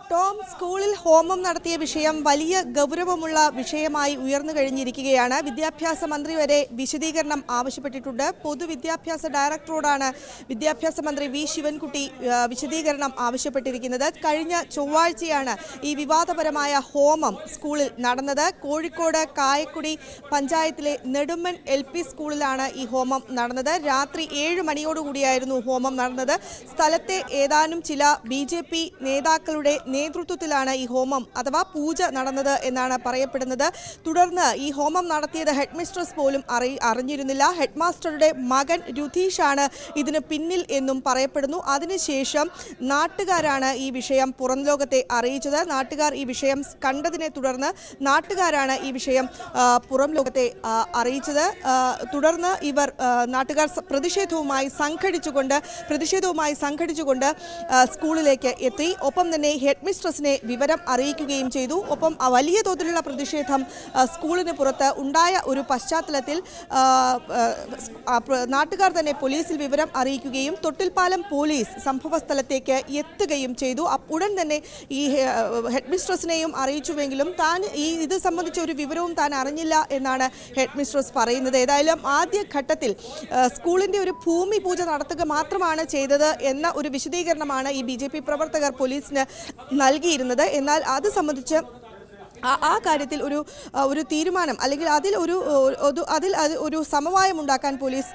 ടോം, സ്കൂളിൽ ഹോമം നടത്തിയ വിഷയം വലിയ ഗൗരവമുള്ള വിഷയമായി ഉയർന്നു കഴിഞ്ഞിരിക്കുകയാണ്. വിദ്യാഭ്യാസ മന്ത്രി വരെ വിശദീകരണം ആവശ്യപ്പെട്ടിട്ടുണ്ട്. പൊതുവിദ്യാഭ്യാസ ഡയറക്ടറോടാണ് വിദ്യാഭ്യാസ മന്ത്രി വി ശിവൻകുട്ടി വിശദീകരണം ആവശ്യപ്പെട്ടിരിക്കുന്നത്. കഴിഞ്ഞ ചൊവ്വാഴ്ചയാണ് ഈ വിവാദപരമായ ഹോമം സ്കൂളിൽ നടന്നത്. കോഴിക്കോട് കായക്കുടി പഞ്ചായത്തിലെ നെടുമൺ LP സ്കൂളിലാണ് ഈ ഹോമം നടന്നത്. രാത്രി 7 മണിയോടുകൂടിയായിരുന്നു ഹോമം നടന്നത്. സ്ഥലത്തെ ഏതാനും ചില BJP നേതാക്കളുടെ നേതൃത്വത്തിലാണ് ഈ ഹോമം അഥവാ പൂജ നടന്നത് എന്നാണ് പറയപ്പെടുന്നത്. തുടർന്ന് ഈ ഹോമം നടത്തിയത് ഹെഡ് മിസ്ട്രസ് പോലും അറിഞ്ഞിരുന്നില്ല. ഹെഡ് മാസ്റ്ററുടെ മകൻ രുധീഷാണ് ഇതിന് പിന്നിൽ എന്നും പറയപ്പെടുന്നു. അതിനുശേഷം നാട്ടുകാരാണ് ഈ വിഷയം പുറം ലോകത്തെ അറിയിച്ചത്. നാട്ടുകാർ ഈ വിഷയം കണ്ടതിനെ തുടർന്ന് നാട്ടുകാരാണ് ഈ വിഷയം പുറം ലോകത്തെ അറിയിച്ചത്. തുടർന്ന് ഇവർ നാട്ടുകാർ പ്രതിഷേധവുമായി സംഘടിച്ചുകൊണ്ട് സ്കൂളിലേക്ക് എത്തി. ഒപ്പം തന്നെ ഹെഡ് മിസ്ട്രസിനെ വിവരം അറിയിക്കുകയും ചെയ്തു. ഒപ്പം വലിയ തോതിലുള്ള പ്രതിഷേധം സ്കൂളിന് പുറത്ത് ഉണ്ടായ ഒരു പശ്ചാത്തലത്തിൽ നാട്ടുകാർ തന്നെ പോലീസിൽ വിവരം അറിയിക്കുകയും തൊട്ടിൽപ്പാലം പോലീസ് സംഭവ സ്ഥലത്തേക്ക് എത്തുകയും ചെയ്തു. ഉടൻ തന്നെ ഈ ഹെഡ് മിസ്ട്രസിനെയും അറിയിച്ചുവെങ്കിലും ഇത് സംബന്ധിച്ച ഒരു വിവരവും താൻ അറിഞ്ഞില്ല എന്നാണ് ഹെഡ് മിസ്ട്രസ് പറയുന്നത്. ഏതായാലും ആദ്യഘട്ടത്തിൽ സ്കൂളിന്റെ ഒരു ഭൂമി പൂജ നടത്തുക മാത്രമാണ് ചെയ്തത് എന്ന ഒരു വിശദീകരണമാണ് ഈ BJP പ്രവർത്തകർ പോലീസിന് നൽകിയിരുന്നത്. എന്നാൽ അത് സംബന്ധിച്ച് ആ കാര്യത്തിൽ ഒരു തീരുമാനം അല്ലെങ്കിൽ ഒരു സമവായം ഉണ്ടാക്കാൻ പോലീസ്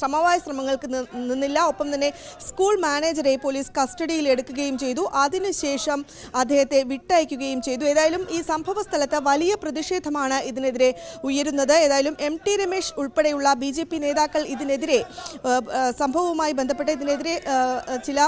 സമവായ ശ്രമങ്ങൾക്ക് നിന്നില്ല. ഒപ്പം തന്നെ സ്കൂൾ മാനേജറെ പോലീസ് കസ്റ്റഡിയിൽ എടുക്കുകയും ചെയ്തു. അതിനുശേഷം അദ്ദേഹത്തെ വിട്ടയക്കുകയും ചെയ്തു. ഏതായാലും ഈ സംഭവ സ്ഥലത്ത് വലിയ പ്രതിഷേധമാണ് ഇതിനെതിരെ ഉയരുന്നത്. ഏതായാലും MT രമേശ് ഉൾപ്പെടെയുള്ള BJP നേതാക്കൾ ഇതിനെതിരെ സംഭവവുമായി ബന്ധപ്പെട്ട് ഇതിനെതിരെ ചില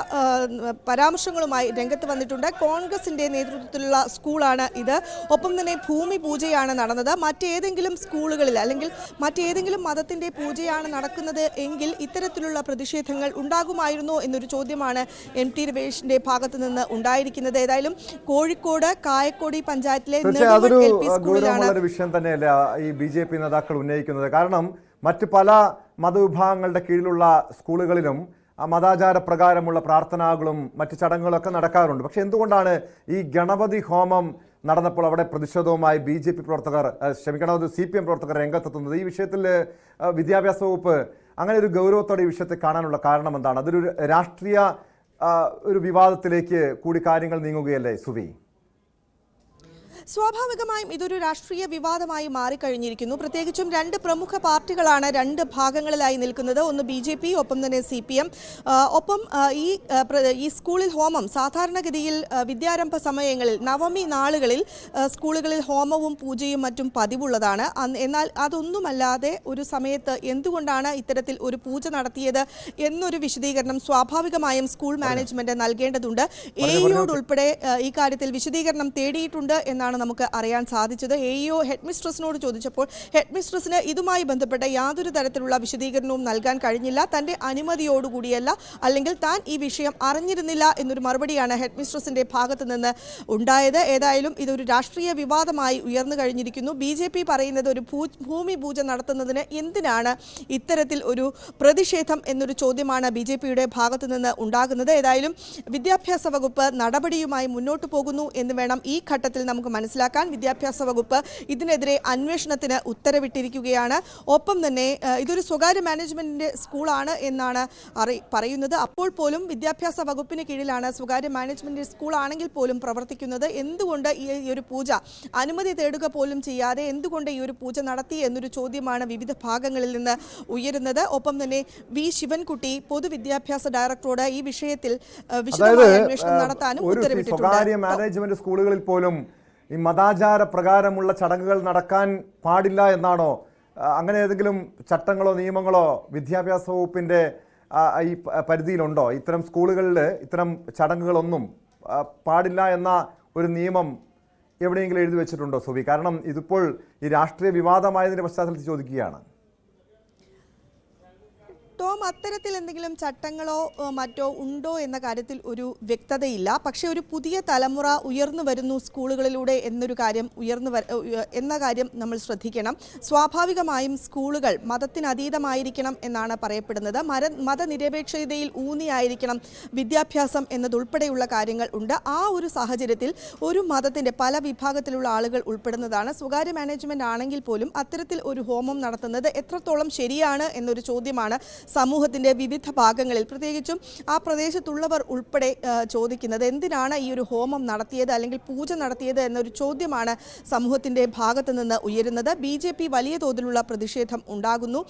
പരാമർശങ്ങളുമായി രംഗത്ത് വന്നിട്ടുണ്ട്. കോൺഗ്രസിന്റെ നേതൃത്വത്തിലുള്ള സ്കൂളാണ് ഇത്. ഒപ്പം തന്നെ ഭൂമി പൂജയാണ് നടന്നത്. മറ്റേതെങ്കിലും സ്കൂളുകളിൽ അല്ലെങ്കിൽ മറ്റേതെങ്കിലും മതത്തിന്റെ പൂജയാണ് നടക്കുന്നത് എങ്കിൽ ഇത്തരത്തിലുള്ള പ്രതിഷേധങ്ങൾ ഉണ്ടാകുമായിരുന്നോ എന്നൊരു ചോദ്യമാണ് MT രമേശിന്റെ ഭാഗത്ത് നിന്ന് ഉണ്ടായിരിക്കുന്നത്. ഏതായാലും കോഴിക്കോട് കായക്കൊടി പഞ്ചായത്തിലെ ഗൗരവമുള്ളൊരു വിഷയം തന്നെയല്ല ഈ BJP നേതാക്കൾ ഉന്നയിക്കുന്നത്. കാരണം മറ്റ് പല മതവിഭാഗങ്ങളുടെ കീഴിലുള്ള സ്കൂളുകളിലും മതാചാര പ്രകാരമുള്ള പ്രാർത്ഥനകളും മറ്റ് ചടങ്ങുകളൊക്കെ നടക്കാറുണ്ട്. പക്ഷെ എന്തുകൊണ്ടാണ് ഈ ഗണപതി ഹോമം നടന്നപ്പോൾ അവിടെ പ്രതിഷേധവുമായി BJP പ്രവർത്തകർ CPM പ്രവർത്തകർ രംഗത്തെത്തുന്നത്? ഈ വിഷയത്തിൽ വിദ്യാഭ്യാസ വകുപ്പ് അങ്ങനെ ഒരു ഗൗരവത്തോടെ ഈ വിഷയത്തെ കാണാനുള്ള കാരണം എന്താണ്? അതൊരു രാഷ്ട്രീയ ഒരു വിവാദത്തിലേക്ക് കൂടി കാര്യങ്ങൾ നീങ്ങുകയല്ലേ സുവി? സ്വാഭാവികമായും ഇതൊരു രാഷ്ട്രീയ വിവാദമായി മാറിക്കഴിഞ്ഞിരിക്കുന്നു. പ്രത്യേകിച്ചും രണ്ട് പ്രമുഖ പാർട്ടികളാണ് രണ്ട് ഭാഗങ്ങളിലായി നിൽക്കുന്നത്. ഒന്ന് BJP, ഒപ്പം തന്നെ CPM. ഒപ്പം ഈ സ്കൂളിൽ ഹോമം സാധാരണഗതിയിൽ വിദ്യാരംഭ സമയങ്ങളിൽ നവമി നാളുകളിൽ സ്കൂളുകളിൽ ഹോമവും പൂജയും മറ്റും പതിവുള്ളതാണ്. എന്നാൽ അതൊന്നുമല്ലാതെ ഒരു സമയത്ത് എന്തുകൊണ്ടാണ് ഇത്തരത്തിൽ ഒരു പൂജ നടത്തിയത് എന്നൊരു വിശദീകരണം സ്വാഭാവികമായും സ്കൂൾ മാനേജ്മെന്റ് നൽകേണ്ടതുണ്ട്. AEയോടുൾപ്പെടെ ഈ കാര്യത്തിൽ വിശദീകരണം തേടിയിട്ടുണ്ട് എന്നാണ് നമുക്ക് അറിയാൻ സാധിച്ചത്. AEO ഹെഡ്മിസ്ട്രസിനോട് ചോദിച്ചപ്പോൾ ഹെഡ്മിസ്ട്രസിന് ഇതുമായി ബന്ധപ്പെട്ട യാതൊരു തരത്തിലുള്ള വിശദീകരണവും നൽകാൻ കഴിഞ്ഞില്ല. തന്റെ അനുമതിയോടുകൂടിയല്ല, അല്ലെങ്കിൽ താൻ ഈ വിഷയം അറിഞ്ഞിരുന്നില്ല എന്നൊരു മറുപടിയാണ് ഹെഡ്മിസ്ട്രസിന്റെ ഭാഗത്ത് നിന്ന് ഉണ്ടായത്. ഏതായാലും ഇതൊരു രാഷ്ട്രീയ വിവാദമായി ഉയർന്നു കഴിഞ്ഞിരിക്കുന്നു. BJP പറയുന്നത് ഒരു ഭൂമി പൂജ നടത്തുന്നതിന് എന്തിനാണ് ഇത്തരത്തിൽ ഒരു പ്രതിഷേധം എന്നൊരു ചോദ്യമാണ് BJPയുടെ ഭാഗത്ത് നിന്ന് ഉണ്ടാകുന്നത്. ഏതായാലും വിദ്യാഭ്യാസ വകുപ്പ് നടപടിയുമായി മുന്നോട്ട് പോകുന്നു എന്ന് വേണം ഈ ഘട്ടത്തിൽ നമുക്ക് മനസ്സിലാക്കാൻ. വിദ്യാഭ്യാസ വകുപ്പ് ഇതിനെതിരെ അന്വേഷണത്തിന് ഉത്തരവിട്ടിരിക്കുകയാണ്. ഒപ്പം തന്നെ ഇതൊരു സ്വകാര്യ മാനേജ്മെന്റിന്റെ സ്കൂളാണ് എന്നാണ് പറയുന്നത്. അപ്പോൾ പോലും വിദ്യാഭ്യാസ വകുപ്പിന് കീഴിലാണ് സ്വകാര്യ മാനേജ്മെന്റ് സ്കൂൾ ആണെങ്കിൽ പോലും പ്രവർത്തിക്കുന്നത്. എന്തുകൊണ്ട് ഈ ഒരു പൂജ അനുമതി തേടുക പോലും ചെയ്യാതെ എന്തുകൊണ്ട് ഈ ഒരു പൂജ നടത്തി എന്നൊരു ചോദ്യമാണ് വിവിധ ഭാഗങ്ങളിൽ നിന്ന് ഉയരുന്നത്. ഒപ്പം തന്നെ ശിവൻകുട്ടി പൊതുവിദ്യാഭ്യാസ ഡയറക്ടറോട് ഈ വിഷയത്തിൽ വിശദമായ അന്വേഷണം നടത്താനും ഉത്തരവിട്ടിട്ടുണ്ട്. സ്വകാര്യ മാനേജ്മെന്റ് സ്കൂളുകളിൽ പോലും ഈ മതാചാര പ്രകാരമുള്ള ചടങ്ങുകൾ നടക്കാൻ പാടില്ല എന്നാണോ? അങ്ങനെ ഏതെങ്കിലും ചട്ടങ്ങളോ നിയമങ്ങളോ വിദ്യാഭ്യാസ വകുപ്പിന്റെ ഈ പരിധിയിലുണ്ടോ? ഇത്തരം സ്കൂളുകളിൽ ഇത്തരം ചടങ്ങുകളൊന്നും പാടില്ല എന്ന ഒരു നിയമം എവിടെയെങ്കിലും എഴുതി വെച്ചിട്ടുണ്ടോ സുവി? കാരണം ഇതിപ്പോൾ ഈ രാഷ്ട്രീയ വിവാദമായതിന്റെ പശ്ചാത്തലത്തിൽ ചോദിക്കുകയാണ്. ടോം, അത്തരത്തിൽ എന്തെങ്കിലും ചട്ടങ്ങളോ മറ്റോ ഉണ്ടോ എന്ന കാര്യത്തിൽ ഒരു വ്യക്തതയില്ല. പക്ഷേ ഒരു പുതിയ തലമുറ ഉയർന്നു വരുന്നു സ്കൂളുകളിലൂടെ എന്ന കാര്യം നമ്മൾ ശ്രദ്ധിക്കണം. സ്വാഭാവികമായും സ്കൂളുകൾ മതത്തിനതീതമായിരിക്കണം എന്നാണ് പറയപ്പെടുന്നത്. മതനിരപേക്ഷതയിൽ ഊന്നിയായിരിക്കണം വിദ്യാഭ്യാസം എന്നതുൾപ്പെടെയുള്ള കാര്യങ്ങൾ ഉണ്ട്. ആ ഒരു സാഹചര്യത്തിൽ ഒരു മതത്തിന്റെ പല വിഭാഗത്തിലുള്ള ആളുകൾ ഉൾപ്പെടുന്നതാണ്. സ്വകാര്യ മാനേജ്മെന്റ് ആണെങ്കിൽ പോലും അത്തരത്തിൽ ഒരു ഹോമം നടത്തുന്നത് എത്രത്തോളം ശരിയാണ് എന്നൊരു ചോദ്യമാണ് സമൂഹത്തിന്റെ വിവിധ ഭാഗങ്ങളിൽ, പ്രത്യേകിച്ചും ആ പ്രദേശത്തുള്ളവർ ഉൾപ്പെടെ ചോദിക്കുന്നത്. എന്തിനാണ് ഈ ഒരു ഹോമം നടത്തിയത് അല്ലെങ്കിൽ പൂജ നടത്തിയത് എന്നൊരു ചോദ്യമാണ് സമൂഹത്തിന്റെ ഭാഗത്ത് നിന്ന് ഉയരുന്നത്. BJP വലിയ തോതിലുള്ള പ്രതിഷേധം ഉണ്ടാകുന്നു.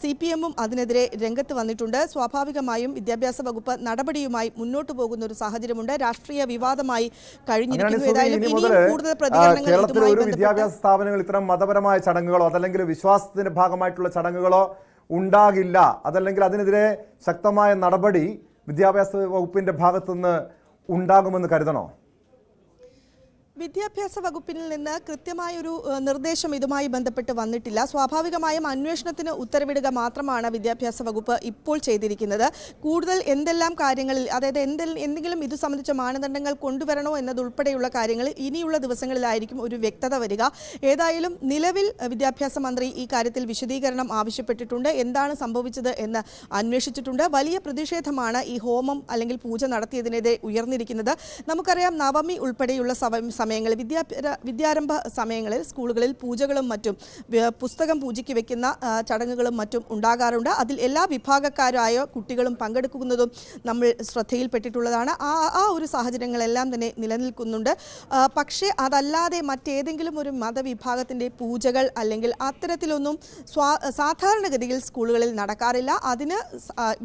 CPMും അതിനെതിരെ രംഗത്ത് വന്നിട്ടുണ്ട്. സ്വാഭാവികമായും വിദ്യാഭ്യാസ വകുപ്പ് നടപടിയുമായി മുന്നോട്ട് പോകുന്ന ഒരു സാഹചര്യമുണ്ട്. രാഷ്ട്രീയ വിവാദമായി കഴിഞ്ഞിരിക്കുന്നു. ഏതായാലും ഇനിയും കൂടുതൽ പ്രതികരണങ്ങൾ വിദ്യാഭ്യാസ സ്ഥാപനങ്ങൾ ഇത്തരം മതപരമായ ചടങ്ങുകളോ അതല്ലെങ്കിൽ വിശ്വാസത്തിന്റെ ഭാഗമായിട്ടുള്ള ചടങ്ങുകളോ ഉണ്ടാകില്ല, അതല്ലെങ്കിൽ അതിനെതിരെ ശക്തമായ നടപടി വിദ്യാഭ്യാസ വകുപ്പിന്റെ ഭാഗത്തുനിന്ന് ഉണ്ടാകുമെന്ന് കരുതണോ? വിദ്യാഭ്യാസ വകുപ്പിൽ നിന്ന് കൃത്യമായൊരു നിർദ്ദേശം ഇതുമായി ബന്ധപ്പെട്ട് വന്നിട്ടില്ല. സ്വാഭാവികമായും അന്വേഷണത്തിന് ഉത്തരവിടുക മാത്രമാണ് വിദ്യാഭ്യാസ വകുപ്പ് ഇപ്പോൾ ചെയ്തിരിക്കുന്നത്. കൂടുതൽ എന്തെല്ലാം കാര്യങ്ങളിൽ, അതായത് എന്തെങ്കിലും ഇത് സംബന്ധിച്ച മാനദണ്ഡങ്ങൾ കൊണ്ടുവരണോ എന്നതുൾപ്പെടെയുള്ള കാര്യങ്ങളിൽ ഇനിയുള്ള ദിവസങ്ങളിലായിരിക്കും ഒരു വ്യക്തത വരിക. ഏതായാലും നിലവിൽ വിദ്യാഭ്യാസ മന്ത്രി ഈ കാര്യത്തിൽ വിശദീകരണം ആവശ്യപ്പെട്ടിട്ടുണ്ട്. എന്താണ് സംഭവിച്ചത് എന്ന് അന്വേഷിച്ചിട്ടുണ്ട്. വലിയ പ്രതിഷേധമാണ് ഈ ഹോമം അല്ലെങ്കിൽ പൂജ നടത്തിയതിനെതിരെ ഉയർന്നിരിക്കുന്നത്. നമുക്കറിയാം, നവമി ഉൾപ്പെടെയുള്ള സമയങ്ങളിൽ വിദ്യാരംഭ സമയങ്ങളിൽ സ്കൂളുകളിൽ പൂജകളും മറ്റും പുസ്തകം പൂജയ്ക്ക് വെക്കുന്ന ചടങ്ങുകളും മറ്റും ഉണ്ടാകാറുണ്ട്. അതിൽ എല്ലാ വിഭാഗക്കാരായ കുട്ടികളും പങ്കെടുക്കുന്നതും നമ്മൾ ശ്രദ്ധയിൽപ്പെട്ടിട്ടുള്ളതാണ്. ആ ഒരു സാഹചര്യങ്ങളെല്ലാം തന്നെ നിലനിൽക്കുന്നുണ്ട്. പക്ഷേ അതല്ലാതെ മറ്റേതെങ്കിലും ഒരു മതവിഭാഗത്തിൻ്റെ പൂജകൾ അല്ലെങ്കിൽ അത്തരത്തിലൊന്നും സാധാരണഗതിയിൽ സ്കൂളുകളിൽ നടക്കാറില്ല. അതിന്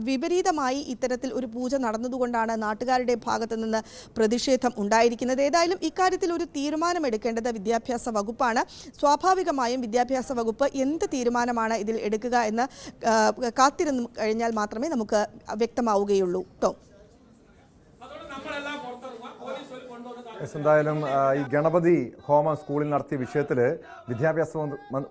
വിപരീതമായി ഇത്തരത്തിൽ ഒരു പൂജ നടന്നതുകൊണ്ടാണ് നാട്ടുകാരുടെ ഭാഗത്തു നിന്ന് പ്രതിഷേധം ഉണ്ടായിരിക്കുന്നത്. ഏതായാലും ഇക്കാര്യത്തിൽ ഒരു തീരുമാനമെടുക്കേണ്ടത് വിദ്യാഭ്യാസ വകുപ്പാണ്. സ്വാഭാവികമായും വിദ്യാഭ്യാസ വകുപ്പ് എന്ത് തീരുമാനമാണ് ഇതിൽ എടുക്കുക എന്ന് കാത്തിരുന്നു കഴിഞ്ഞാൽ മാത്രമേ നമുക്ക് വ്യക്തമാവുകയുള്ളൂ. എന്തായാലും ഈ ഗണപതി ഹോമം സ്കൂളിൽ നടത്തിയ വിഷയത്തിൽ വിദ്യാഭ്യാസ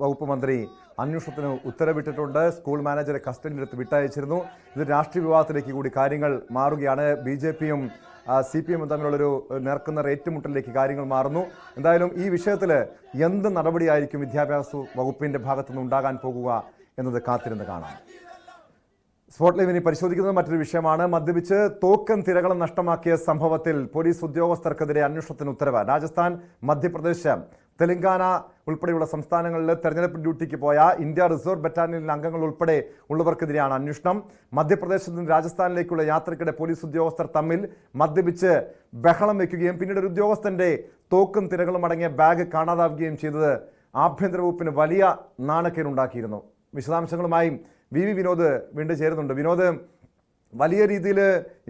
വകുപ്പ് മന്ത്രി അന്വേഷണത്തിന് ഉത്തരവിട്ടിട്ടുണ്ട്. സ്കൂൾ മാനേജറെ കസ്റ്റഡിയിലെടുത്ത് വിട്ടയച്ചിരുന്നു. ഇത് രാഷ്ട്രീയ വിവാദത്തിലേക്ക് കൂടി കാര്യങ്ങൾ മാറുകയാണ്. BJPയും CPM തമ്മിലുള്ളൊരു നേർക്കുന്ന ഏറ്റുമുട്ടലിലേക്ക് കാര്യങ്ങൾ മാറുന്നു. എന്തായാലും ഈ വിഷയത്തിൽ എന്ത് നടപടിയായിരിക്കും വിദ്യാഭ്യാസ വകുപ്പിന്റെ ഭാഗത്തുനിന്ന് ഉണ്ടാകാൻ പോകുക എന്നത് കാത്തിരുന്ന് കാണാം. സ്പോട്ട് ലൈവ് ഇനി പരിശോധിക്കുന്നത് മറ്റൊരു വിഷയമാണ്. മദ്യപിച്ച് തോക്കും തിരകളും നഷ്ടമാക്കിയ സംഭവത്തിൽ പോലീസ് ഉദ്യോഗസ്ഥർക്കെതിരെ അന്വേഷണത്തിന് ഉത്തരവ്. രാജസ്ഥാൻ, മധ്യപ്രദേശ്, തെലങ്കാന ഉൾപ്പെടെയുള്ള സംസ്ഥാനങ്ങളിൽ തെരഞ്ഞെടുപ്പ് ഡ്യൂട്ടിക്ക് പോയ ഇന്ത്യ റിസർവ് ബറ്റാലിയനിലെ അംഗങ്ങൾ ഉൾപ്പെടെ ഉള്ളവർക്കെതിരെയാണ് അന്വേഷണം. മധ്യപ്രദേശിൽ നിന്ന് രാജസ്ഥാനിലേക്കുള്ള യാത്രയ്ക്കിടെ പോലീസ് ഉദ്യോഗസ്ഥർ തമ്മിൽ മദ്യപിച്ച് ബഹളം വയ്ക്കുകയും പിന്നീട് ഒരു ഉദ്യോഗസ്ഥന്റെ തോക്കും തിരകളും അടങ്ങിയ ബാഗ് കാണാതാവുകയും ചെയ്തത് ആഭ്യന്തര വകുപ്പിന് വലിയ നാണക്കേടുണ്ടാക്കിയിരുന്നു. വിശദാംശങ്ങളുമായി VV വിനോദ് വീണ്ടും ചേരുന്നുണ്ട്. വിനോദ്, വലിയ രീതിയിൽ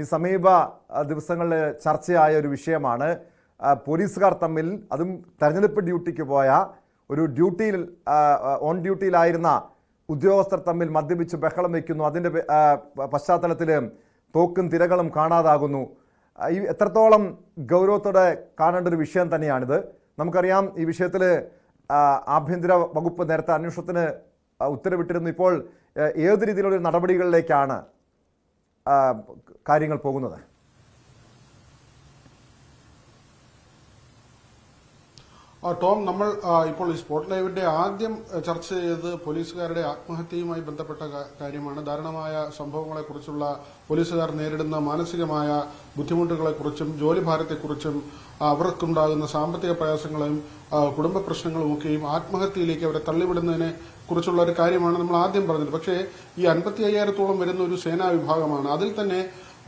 ഈ സമീപ ദിവസങ്ങളിൽ ചർച്ചയായ ഒരു വിഷയമാണ്. പോലീസുകാർ തമ്മിൽ, അതും തെരഞ്ഞെടുപ്പ് ഡ്യൂട്ടിക്ക് പോയ ഒരു ഓൺ ഡ്യൂട്ടിയിലായിരുന്ന ഉദ്യോഗസ്ഥർ തമ്മിൽ മദ്യപിച്ച് ബഹളം വയ്ക്കുന്നു. അതിൻ്റെ പശ്ചാത്തലത്തിൽ തോക്കും തിരകളും കാണാതാകുന്നു. ഈ എത്രത്തോളം ഗൗരവത്തോടെ കാണേണ്ട ഒരു വിഷയം തന്നെയാണിത്. നമുക്കറിയാം ഈ വിഷയത്തിൽ ആഭ്യന്തര വകുപ്പ് നേരത്തെ അന്വേഷണത്തിന് ഉത്തരവിട്ടിരുന്നു. ഇപ്പോൾ ഏത് രീതിയിലുള്ള നടപടികളിലേക്കാണ് കാര്യങ്ങൾ പോകുന്നത്? ടോം, നമ്മൾ ഇപ്പോൾ ഈ സ്പോട്ട് ലൈവിന്റെ ആദ്യം ചർച്ച ചെയ്തത് പോലീസുകാരുടെ ആത്മഹത്യയുമായി ബന്ധപ്പെട്ട കാര്യമാണ്. ദാരുണമായ സംഭവങ്ങളെക്കുറിച്ചുള്ള പോലീസുകാർ നേരിടുന്ന മാനസികമായ ബുദ്ധിമുട്ടുകളെക്കുറിച്ചും ജോലിഭാരത്തെക്കുറിച്ചും അവർക്കുണ്ടാകുന്ന സാമ്പത്തിക പ്രയാസങ്ങളെയും കുടുംബ പ്രശ്നങ്ങളും ഒക്കെയും ആത്മഹത്യയിലേക്ക് അവരെ തള്ളിവിടുന്നതിനെ കുറിച്ചുള്ള ഒരു കാര്യമാണ് നമ്മൾ ആദ്യം പറഞ്ഞത്. പക്ഷേ ഈ 55,000-ഓളം വരുന്ന ഒരു സേനാ വിഭാഗമാണ്. അതിൽ തന്നെ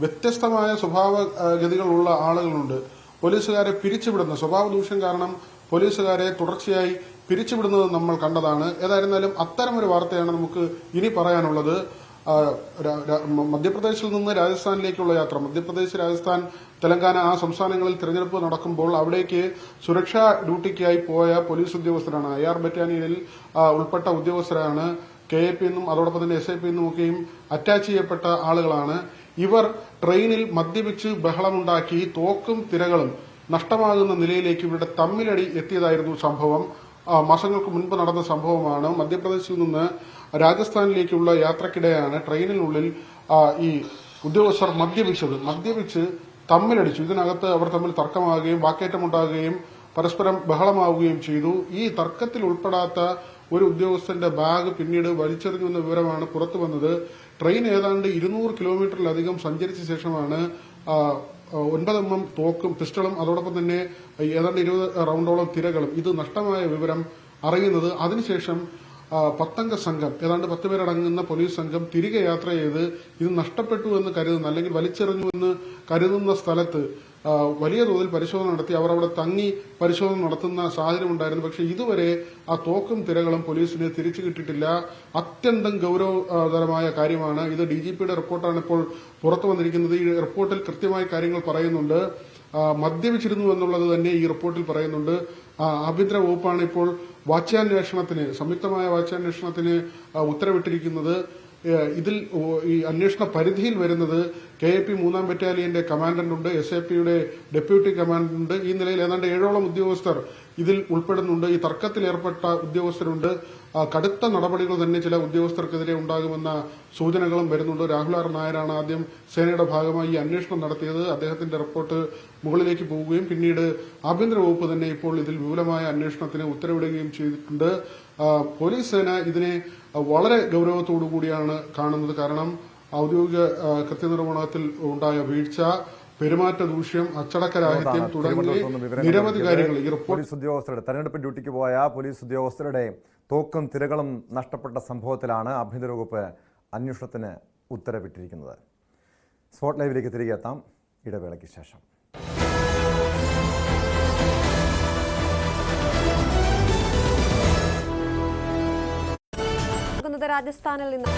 വ്യത്യസ്തമായ സ്വഭാവഗതികളുള്ള ആളുകളുണ്ട്. പോലീസുകാരെ പിരിച്ചുവിടുന്ന സ്വഭാവ ദൂഷ്യം കാരണം പോലീസുകാരെ തുടർച്ചയായി പിരിച്ചുവിടുന്നത് നമ്മൾ കണ്ടതാണ്. ഏതായിരുന്നാലും അത്തരമൊരു വാർത്തയാണ് നമുക്ക് ഇനി പറയാനുള്ളത്. മധ്യപ്രദേശിൽ നിന്ന് രാജസ്ഥാനിലേക്കുള്ള യാത്ര, മധ്യപ്രദേശ്, രാജസ്ഥാൻ, തെലങ്കാന ആ സംസ്ഥാനങ്ങളിൽ തെരഞ്ഞെടുപ്പ് നടക്കുമ്പോൾ അവിടേക്ക് സുരക്ഷാ ഡ്യൂട്ടിക്കായി പോയ പോലീസ് ഉദ്യോഗസ്ഥരാണ്. IR ബറ്റാലിയനിൽ ഉൾപ്പെട്ട ഉദ്യോഗസ്ഥരാണ്. KAP എന്നും അതോടൊപ്പം തന്നെ SIP എന്നും ഒക്കെയും അറ്റാച്ച് ചെയ്യപ്പെട്ട ആളുകളാണ്. ഇവർ ട്രെയിനിൽ മദ്യപിച്ച് ബഹളമുണ്ടാക്കി തോക്കും തിരകളും നഷ്ടമാകുന്ന നിലയിലേക്ക് ഇവരുടെ തമ്മിലടി എത്തിയതായിരുന്നു സംഭവം. മാസങ്ങൾക്ക് മുൻപ് നടന്ന സംഭവമാണ്. മധ്യപ്രദേശിൽ നിന്ന് രാജസ്ഥാനിലേക്കുള്ള യാത്രക്കിടെയാണ് ട്രെയിനിനുള്ളിൽ ഈ ഉദ്യോഗസ്ഥർ മദ്യപിച്ച് തമ്മിലടിച്ചു. ഇതിനകത്ത് അവർ തമ്മിൽ തർക്കമാകുകയും വാക്കേറ്റമുണ്ടാകുകയും പരസ്പരം ബഹളമാവുകയും ചെയ്തു. ഈ തർക്കത്തിൽ ഉൾപ്പെടാത്ത ഒരു ഉദ്യോഗസ്ഥന്റെ ബാഗ് പിന്നീട് വലിച്ചെറിഞ്ഞെന്ന വിവരമാണ് പുറത്തു വന്നത്. ട്രെയിൻ ഏതാണ്ട് 200 കിലോമീറ്ററിലധികം സഞ്ചരിച്ച ശേഷമാണ് 9 mm തോക്കും പിസ്റ്റളും അതോടൊപ്പം തന്നെ ഏതാണ്ട് 20 റൗണ്ടോളം തിരകളും ഇത് നഷ്ടമായ വിവരം അറിയുന്നത്. അതിനുശേഷം 10 അംഗ സംഘം, ഏതാണ്ട് 10 പേരടങ്ങുന്ന പോലീസ് സംഘം തിരികെ യാത്ര ചെയ്ത് ഇത് നഷ്ടപ്പെട്ടു എന്ന് കരുതുന്ന അല്ലെങ്കിൽ വലിച്ചെറിഞ്ഞു എന്ന് കരുതുന്ന സ്ഥലത്ത് വലിയ തോതിൽ പരിശോധന നടത്തി. അവർ അവിടെ തങ്ങി പരിശോധന നടത്തുന്ന സാഹചര്യം ഉണ്ടായിരുന്നു. പക്ഷേ ഇതുവരെ ആ തോക്കും തിരകളും പോലീസിന് തിരിച്ചു കിട്ടിയിട്ടില്ല. അത്യന്തം ഗൌരവതരമായ കാര്യമാണ് ഇത്. DGPയുടെ റിപ്പോർട്ടാണ് ഇപ്പോൾ പുറത്തു വന്നിരിക്കുന്നത്. ഈ റിപ്പോർട്ടിൽ കൃത്യമായ കാര്യങ്ങൾ പറയുന്നുണ്ട്. മദ്യപിച്ചിരുന്നു എന്നുള്ളത് തന്നെ ഈ റിപ്പോർട്ടിൽ പറയുന്നുണ്ട്. ആഭ്യന്തര വകുപ്പാണ് ഇപ്പോൾ സംയുക്തമായ വാച്യാന്വേഷണത്തിന് ഉത്തരവിട്ടിരിക്കുന്നത്. ഇതിൽ ഈ അന്വേഷണ പരിധിയിൽ വരുന്നത് KAP 3-ാം ബറ്റാലിയന്റെ കമാൻഡന്റ് ഉണ്ട്, SIPയുടെ ഡെപ്യൂട്ടി കമാൻഡന്റ് ഉണ്ട്. ഈ നിലയിൽ ഏതാണ്ട് 7ഓളം ഉദ്യോഗസ്ഥർ ഇതിൽ ഉൾപ്പെടുന്നുണ്ട്. ഈ തർക്കത്തിൽ ഏർപ്പെട്ട ഉദ്യോഗസ്ഥരുണ്ട്. കടുത്ത നടപടികൾ തന്നെ ചില ഉദ്യോഗസ്ഥർക്കെതിരെ ഉണ്ടാകുമെന്ന സൂചനകളും വരുന്നുണ്ട്. രാഹുൽ ആർ നായരാണ് ആദ്യം സേനയുടെ ഭാഗമായി ഈ അന്വേഷണം നടത്തിയത്. അദ്ദേഹത്തിന്റെ റിപ്പോർട്ട് മുകളിലേക്ക് പോവുകയും പിന്നീട് ആഭ്യന്തര വകുപ്പ് തന്നെ ഇപ്പോൾ ഇതിൽ വിപുലമായ അന്വേഷണത്തിന് ഉത്തരവിടുകയും ചെയ്തിട്ടുണ്ട്. പോലീസ് സേന ഇതിനെ വളരെ ഗൌരവത്തോടു കൂടിയാണ് കാണുന്നത്. കാരണം ഔദ്യോഗിക കൃത്യനിർവഹണത്തിൽ ഉണ്ടായ വീഴ്ച, പെരുമാറ്റ ദൂഷ്യം, അച്ചടക്കരാഹിത്യം തുടങ്ങി നിരവധി കാര്യങ്ങൾ ഈ റിപ്പോർട്ട്. പോലീസ് ഉദ്യോഗസ്ഥരുടെ തെരഞ്ഞെടുപ്പ് ഡ്യൂട്ടിക്ക് പോയ പോലീസ് ഉദ്യോഗസ്ഥരുടെ തോക്കും തിരകളും നഷ്ടപ്പെട്ട സംഭവത്തിലാണ് ആഭ്യന്തര വകുപ്പ് അന്വേഷണത്തിന് ഉത്തരവിട്ടിരിക്കുന്നത്. സ്പോട്ട് ലൈവിലേക്ക് തിരികെ എത്താം ഇടവേളയ്ക്ക് ശേഷം. രാജസ്ഥാനിൽ നിന്ന്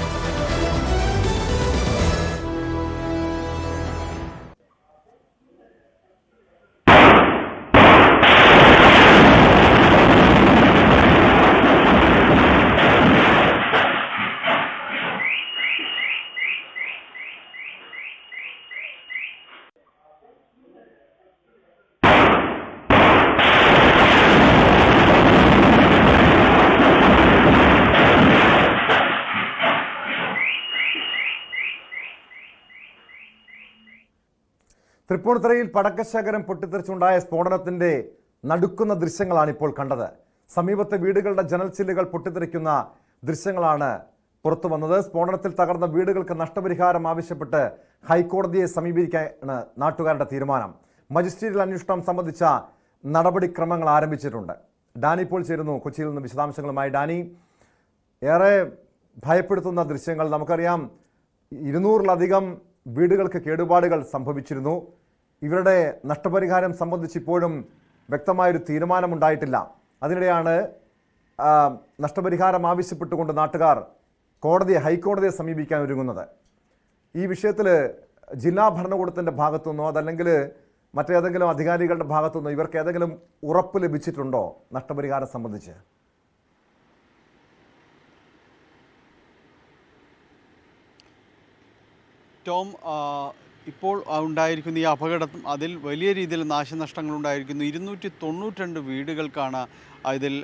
തൃപ്പൂണിത്തുറയിൽ പടക്കശേഖരം പൊട്ടിത്തെറിച്ചുണ്ടായ സ്ഫോടനത്തിന്റെ നടുക്കുന്ന ദൃശ്യങ്ങളാണ് ഇപ്പോൾ കണ്ടത്. സമീപത്തെ വീടുകളുടെ ജനൽ ചില്ലുകൾ പൊട്ടിത്തെറിക്കുന്ന ദൃശ്യങ്ങളാണ് പുറത്തു വന്നത്. സ്ഫോടനത്തിൽ തകർന്ന വീടുകൾക്ക് നഷ്ടപരിഹാരം ആവശ്യപ്പെട്ട് ഹൈക്കോടതിയെ സമീപിക്കാനാണ് നാട്ടുകാരുടെ തീരുമാനം. മജിസ്ട്രേറ്റിൽ അന്വേഷണം സംബന്ധിച്ച നടപടിക്രമങ്ങൾ ആരംഭിച്ചിട്ടുണ്ട്. ഡാനി ഇപ്പോൾ ചേരുന്നു കൊച്ചിയിൽ നിന്ന് വിശദാംശങ്ങളുമായി. ഡാനി, ഏറെ ഭയപ്പെടുത്തുന്ന ദൃശ്യങ്ങൾ. നമുക്കറിയാം 200-ലധികം വീടുകൾക്ക് കേടുപാടുകൾ സംഭവിച്ചിരുന്നു. ഇവരുടെ നഷ്ടപരിഹാരം സംബന്ധിച്ച് ഇപ്പോഴും വ്യക്തമായൊരു തീരുമാനമുണ്ടായിട്ടില്ല. അതിനിടെയാണ് നഷ്ടപരിഹാരം ആവശ്യപ്പെട്ടുകൊണ്ട് നാട്ടുകാർ ഹൈക്കോടതിയെ സമീപിക്കാൻ ഒരുങ്ങുന്നത്. ഈ വിഷയത്തിൽ ജില്ലാ ഭരണകൂടത്തിൻ്റെ ഭാഗത്തുനിന്നോ അതല്ലെങ്കിൽ മറ്റേതെങ്കിലും അധികാരികളുടെ ഭാഗത്തുനിന്നോ ഇവർക്ക് ഏതെങ്കിലും ഉറപ്പ് ലഭിച്ചിട്ടുണ്ടോ നഷ്ടപരിഹാരം സംബന്ധിച്ച്? ടോം, ഇപ്പോൾ ഉണ്ടായിരിക്കുന്ന ഈ അപകടം അതിൽ വലിയ രീതിയിൽ നാശനഷ്ടങ്ങൾ ഉണ്ടായിരിക്കുന്നു. 292 വീടുകൾക്കാണ് ഇതിൽ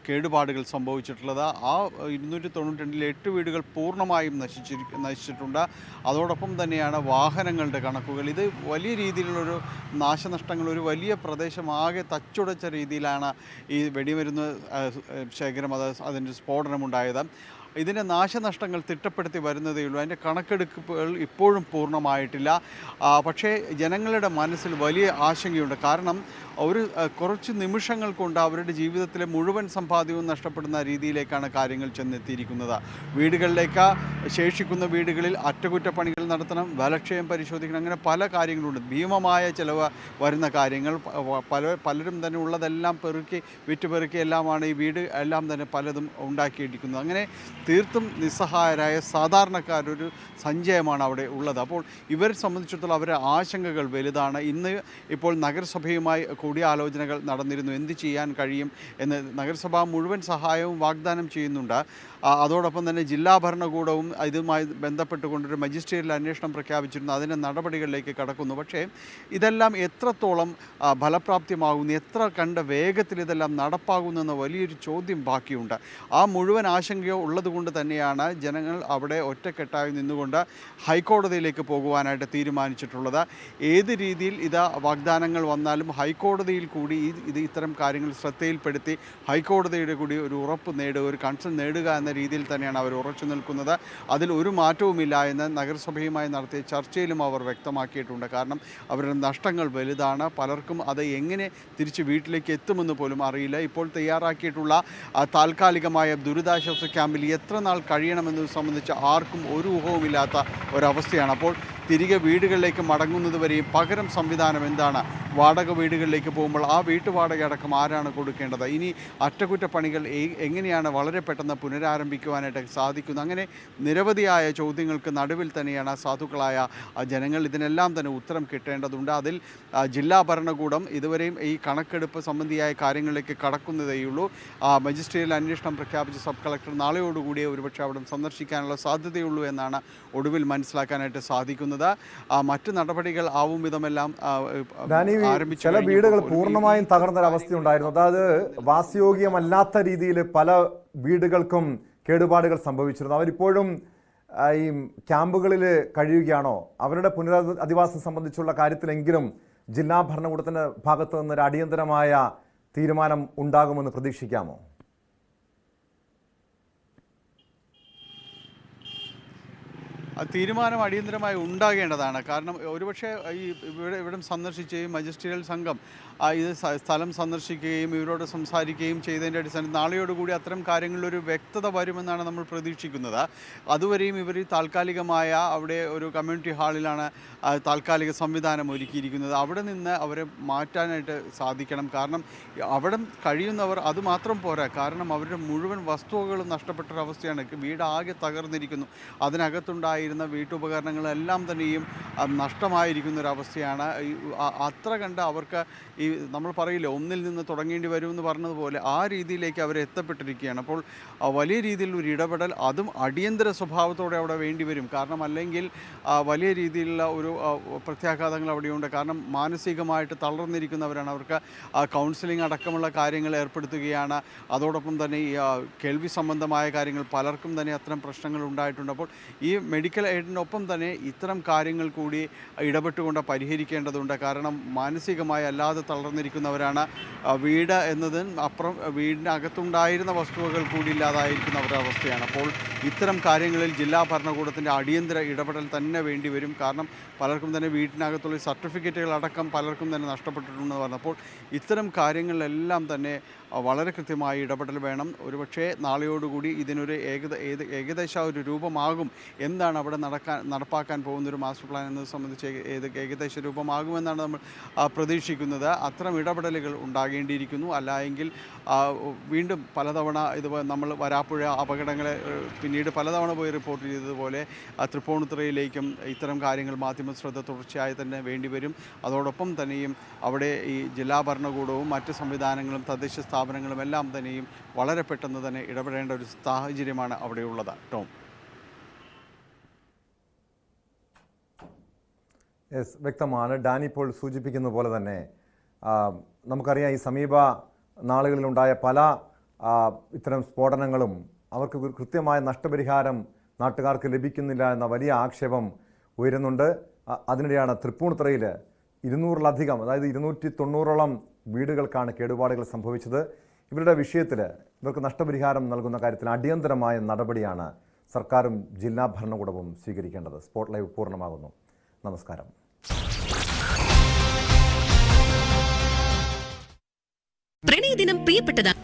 കേടുപാടുകൾ സംഭവിച്ചിട്ടുള്ളത്. ആ 292-ൽ 8 വീടുകൾ പൂർണ്ണമായും നശിച്ചിട്ടുണ്ട്. അതോടൊപ്പം തന്നെയാണ് വാഹനങ്ങളുടെ കണക്കുകൾ. ഇത് വലിയ രീതിയിലുള്ളൊരു നാശനഷ്ടങ്ങൾ, ഒരു വലിയ പ്രദേശമാകെ തച്ചുടച്ച രീതിയിലാണ് ഈ വെടിമരുന്ന് ശേഖരം അതിൻ്റെ സ്ഫോടനമുണ്ടായത്. ഇതിൻ്റെ നാശനഷ്ടങ്ങൾ തിട്ടപ്പെടുത്തി വരുന്നതേയുള്ളൂ. അതിൻ്റെ കണക്കെടുപ്പുകൾ ഇപ്പോഴും പൂർണ്ണമായിട്ടില്ല. പക്ഷേ ജനങ്ങളുടെ മനസ്സിൽ വലിയ ആശങ്കയുണ്ട്. കാരണം കുറച്ച് നിമിഷങ്ങൾ കൊണ്ട് അവരുടെ ജീവിതത്തിലെ മുഴുവൻ സമ്പാദ്യവും നഷ്ടപ്പെടുന്ന രീതിയിലേക്കാണ് കാര്യങ്ങൾ ചെന്നെത്തിയിരിക്കുന്നത്. വീടുകളിലേക്ക് ശേഷിക്കുന്ന വീടുകളിൽ അറ്റകുറ്റപ്പണികൾ നടത്തണം, ബലക്ഷയം പരിശോധിക്കണം, അങ്ങനെ പല കാര്യങ്ങളുണ്ട്. ഭീമമായ ചിലവ് വരുന്ന കാര്യങ്ങൾ. പലരും തന്നെ ഉള്ളതെല്ലാം വിറ്റുപെറുക്കി എല്ലാമാണ് ഈ വീട് എല്ലാം തന്നെ പലതും ഉണ്ടാക്കിയിരിക്കുന്നത്. അങ്ങനെ തീർത്തും നിസ്സഹായരായ സാധാരണക്കാരൊരു സഞ്ചയമാണ് അവിടെ ഉള്ളത്. അപ്പോൾ ഇവരെ സംബന്ധിച്ചിടത്തോളം അവരുടെ ആശങ്കകൾ വലുതാണ്. ഇന്ന് ഇപ്പോൾ നഗരസഭയുമായി കൂടിയാലോചനകൾ നടന്നിരുന്നു. എന്ത് ചെയ്യാൻ കഴിയും എന്ന് നഗരസഭ മുഴുവൻ സഹായവും വാഗ്ദാനം ചെയ്യുന്നുണ്ട്. അതോടൊപ്പം തന്നെ ജില്ലാ ഭരണകൂടവും ഇതുമായി ബന്ധപ്പെട്ടുകൊണ്ടൊരു മജിസ്ട്രേറ്റിൽ അന്വേഷണം പ്രഖ്യാപിച്ചിരുന്നു. അതിൻ്റെ നടപടികളിലേക്ക് കടക്കുന്നു. പക്ഷേ ഇതെല്ലാം എത്രത്തോളം ഫലപ്രാപ്തിമാകുന്നു, എത്ര കണ്ട വേഗത്തിൽ ഇതെല്ലാം നടപ്പാകുന്നെന്ന വലിയൊരു ചോദ്യം ബാക്കിയുണ്ട്. ആ മുഴുവൻ ആശങ്കയോ ഉള്ളതുകൊണ്ട് തന്നെയാണ് ജനങ്ങൾ അവിടെ ഒറ്റക്കെട്ടായി നിന്നുകൊണ്ട് ഹൈക്കോടതിയിലേക്ക് പോകുവാനായിട്ട് തീരുമാനിച്ചിട്ടുള്ളത്. ഏത് രീതിയിൽ വാഗ്ദാനങ്ങൾ വന്നാലും ഹൈക്കോടതിയിൽ കൂടി ഇത്തരം കാര്യങ്ങൾ ശ്രദ്ധയിൽപ്പെടുത്തി ഹൈക്കോടതിയുടെ കൂടി ഒരു ഉറപ്പ് ഒരു കൺസേൺ നേടുക എന്ന രീതിയിൽ തന്നെയാണ് അവർ ഉറച്ചു നിൽക്കുന്നത്. അതിൽ ഒരു മാറ്റവുമില്ല എന്ന് നഗരസഭയുമായി നടത്തിയ ചർച്ചയിലും അവർ വ്യക്തമാക്കിയിട്ടുണ്ട്. കാരണം അവരുടെ നഷ്ടങ്ങൾ വലുതാണ്. പലർക്കും അത് എങ്ങനെ തിരിച്ച് വീട്ടിലേക്ക് എത്തുമെന്ന് പോലും അറിയില്ല. ഇപ്പോൾ തയ്യാറാക്കിയിട്ടുള്ള താൽക്കാലികമായ ദുരിതാശ്വാസ ക്യാമ്പിൽ എത്ര നാൾ കഴിയണമെന്നത് സംബന്ധിച്ച് ആർക്കും ഒരു ഊഹവുമില്ലാത്ത ഒരവസ്ഥയാണ്. അപ്പോൾ തിരികെ വീടുകളിലേക്ക് മടങ്ങുന്നത് വരെയും പകരം സംവിധാനം എന്താണ്? വാടക വീടുകളിലേക്ക് പോകുമ്പോൾ ആ വീട്ടുവാടക അടക്കം ആരാണ് കൊടുക്കേണ്ടത്? ഇനി അറ്റകുറ്റപ്പണികൾ എങ്ങനെയാണ് വളരെ പെട്ടെന്ന് പുനരാരംഭിക്കുവാനായിട്ട് സാധിക്കുന്നത്? അങ്ങനെ നിരവധിയായ ചോദ്യങ്ങൾക്ക് നടുവിൽ തന്നെയാണ് സാധുക്കളായ ജനങ്ങൾ. ഇതിനെല്ലാം തന്നെ ഉത്തരം കിട്ടേണ്ടതുണ്ട്. അതിൽ ജില്ലാ ഭരണകൂടം ഇതുവരെയും ഈ കണക്കെടുപ്പ് സംബന്ധിയായ കാര്യങ്ങളിലേക്ക് കടക്കുന്നതേയുള്ളൂ. മജിസ്ട്രേറ്റിൽ അന്വേഷണം പ്രഖ്യാപിച്ച സബ് കളക്ടർ നാളെയോടുകൂടിയേ ഒരുപക്ഷെ അവിടെ സന്ദർശിക്കാനുള്ള സാധ്യതയുള്ളൂ എന്നാണ് ഒടുവിൽ മനസ്സിലാക്കാനായിട്ട് സാധിക്കുന്നത്. മറ്റു നടപടികൾ ആവും വിധമെല്ലാം ചില വീടുകൾ പൂർണ്ണമായും തകർന്നൊരവസ്ഥയുണ്ടായിരുന്നു. അതായത് വാസയോഗ്യമല്ലാത്ത രീതിയിൽ പല വീടുകൾക്കും കേടുപാടുകൾ സംഭവിച്ചിരുന്നു. അവരിപ്പോഴും ഈ ക്യാമ്പുകളിൽ കഴിയുകയാണോ? അവരുടെ പുനരധിവാസം സംബന്ധിച്ചുള്ള കാര്യത്തിലെങ്കിലും ജില്ലാ ഭരണകൂടത്തിൻ്റെ ഭാഗത്തു നിന്നൊരു അടിയന്തരമായ തീരുമാനം ഉണ്ടാകുമെന്ന് പ്രതീക്ഷിക്കാമോ? തീരുമാനം അടിയന്തരമായി ഉണ്ടാകേണ്ടതാണ്. കാരണം ഒരുപക്ഷെ ഇവിടം സന്ദർശിച്ച് മജിസ്ട്രിയൽ സംഘം ഇത് സ്ഥലം സന്ദർശിക്കുകയും ഇവരോട് സംസാരിക്കുകയും ചെയ്തതിൻ്റെ അടിസ്ഥാനത്തിൽ നാളെയോടുകൂടി അത്തരം കാര്യങ്ങളിലൊരു വ്യക്തത വരുമെന്നാണ് നമ്മൾ പ്രതീക്ഷിക്കുന്നത്. അതുവരെയും ഇവർ താൽക്കാലികമായ അവിടെ ഒരു കമ്മ്യൂണിറ്റി ഹാളിലാണ് താൽക്കാലിക സംവിധാനം ഒരുക്കിയിരിക്കുന്നത്. അവിടെ നിന്ന് അവരെ മാറ്റാനായിട്ട് സാധിക്കണം. കാരണം അവിടെ കഴിയുന്നവർ അതുമാത്രം പോരാ, കാരണം അവരുടെ മുഴുവൻ വസ്തുവകളും നഷ്ടപ്പെട്ടൊരവസ്ഥയാണ്. വീടാകെ തകർന്നിരിക്കുന്നു. അതിനകത്തുണ്ടായിരുന്ന വീട്ടുപകരണങ്ങളെല്ലാം തന്നെയും നഷ്ടമായിരിക്കുന്ന ഒരവസ്ഥയാണ്. അത്ര കണ്ട് അവർക്ക് ഈ നമ്മൾ പറയില്ല ഒന്നിൽ നിന്ന് തുടങ്ങേണ്ടി വരുമെന്ന് പറഞ്ഞതുപോലെ ആ രീതിയിലേക്ക് അവർ എത്തപ്പെട്ടിരിക്കുകയാണ്. അപ്പോൾ വലിയ രീതിയിലൊരു ഇടപെടൽ അതും അടിയന്തര സ്വഭാവത്തോടെ അവിടെ വേണ്ടി വരും. കാരണം അല്ലെങ്കിൽ വലിയ രീതിയിലുള്ള ഒരു പ്രത്യാഘാതങ്ങൾ അവിടെയുണ്ട്. കാരണം മാനസികമായിട്ട് തളർന്നിരിക്കുന്നവരാണ്. അവർക്ക് കൗൺസിലിംഗ് അടക്കമുള്ള കാര്യങ്ങൾ ഏർപ്പെടുത്തുകയാണ്. അതോടൊപ്പം തന്നെ ഈ കേൾവി സംബന്ധമായ കാര്യങ്ങൾ പലർക്കും തന്നെ അത്തരം പ്രശ്നങ്ങൾ ഉണ്ടായിട്ടുണ്ട്. അപ്പോൾ ഈ മെഡിക്കൽ എയ്ഡിനൊപ്പം തന്നെ ഇത്തരം കാര്യങ്ങൾ കൂടി ഇടപെട്ടുകൊണ്ട് പരിഹരിക്കേണ്ടതുണ്ട്. കാരണം മാനസികമായി അല്ലാതെ തളർന്നിരിക്കുന്നവരാണ്. വീട് എന്നതിന് അപ്പുറം വീടിനകത്തുണ്ടായിരുന്ന വസ്തുവകൾ കൂടി ഇല്ലാതായിരിക്കുന്ന ഒരവസ്ഥയാണ്. അപ്പോൾ ഇത്തരം കാര്യങ്ങളിൽ ജില്ലാ ഭരണകൂടത്തിൻ്റെ അടിയന്തര ഇടപെടൽ തന്നെ വേണ്ടി വരും. കാരണം പലർക്കും തന്നെ വീട്ടിനകത്തുള്ള സർട്ടിഫിക്കറ്റുകളടക്കം പലർക്കും തന്നെ നഷ്ടപ്പെട്ടിട്ടുണ്ടെന്ന് പറഞ്ഞപ്പോൾ ഇത്തരം കാര്യങ്ങളിലെല്ലാം തന്നെ വളരെ കൃത്യമായി ഇടപെടൽ വേണം. ഒരുപക്ഷെ നാളെയോടുകൂടി ഇതിനൊരു ഏകദേശം ഒരു രൂപമാകും. എന്താണ് അവിടെ നടപ്പാക്കാൻ പോകുന്നൊരു മാസ്റ്റർ പ്ലാൻ എന്നത് സംബന്ധിച്ച് ഏകദേശ രൂപമാകുമെന്നാണ് നമ്മൾ പ്രതീക്ഷിക്കുന്നത്. അത്തരം ഇടപെടലുകൾ ഉണ്ടാകേണ്ടിയിരിക്കുന്നു. അല്ലായെങ്കിൽ വീണ്ടും പലതവണ ഇതുപോലെ നമ്മൾ വരാപ്പുഴ അപകടങ്ങളെ പിന്നീട് പലതവണ പോയി റിപ്പോർട്ട് ചെയ്തതുപോലെ തൃപ്പൂണിത്തുറയിലേക്കും ഇത്തരം കാര്യങ്ങൾ മാധ്യമ ശ്രദ്ധ തുടർച്ചയായി തന്നെ വേണ്ടിവരും. അതോടൊപ്പം തന്നെയും അവിടെ ഈ ജില്ലാ ഭരണകൂടവും മറ്റ് സംവിധാനങ്ങളും തദ്ദേശ സ്ഥാപനങ്ങളും എല്ലാം തന്നെയും വളരെ പെട്ടെന്ന് തന്നെ ഇടപെടേണ്ട ഒരു സാഹചര്യമാണ് അവിടെയുള്ളത്. ടോം. വ്യക്തമാണ്. ഡാനി ഇപ്പോൾ സൂചിപ്പിക്കുന്ന പോലെ തന്നെ നമുക്കറിയാം ഈ സമീപ നാളുകളിലുണ്ടായ പല ഇത്തരം സ്ഫോടനങ്ങളും അവർക്ക് കൃത്യമായ നഷ്ടപരിഹാരം നാട്ടുകാർക്ക് ലഭിക്കുന്നില്ല എന്ന വലിയ ആക്ഷേപം ഉയരുന്നുണ്ട്. അതിനിടെയാണ് തൃപ്പൂണിത്തുറയിൽ 200-ലധികം, അതായത് 290ഓളം വീടുകൾക്കാണ് കേടുപാടുകൾ സംഭവിച്ചത്. ഇവരുടെ വിഷയത്തിൽ ഇവർക്ക് നഷ്ടപരിഹാരം നൽകുന്ന കാര്യത്തിൽ അടിയന്തരമായ നടപടിയാണ് സർക്കാരും ജില്ലാ ഭരണകൂടവും സ്വീകരിക്കേണ്ടത്. സ്പോട്ട് ലൈവ് പൂർണ്ണമാകുന്നു. നമസ്കാരം. പ്രണയദിനം പ്രിയപ്പെട്ടതാണ്.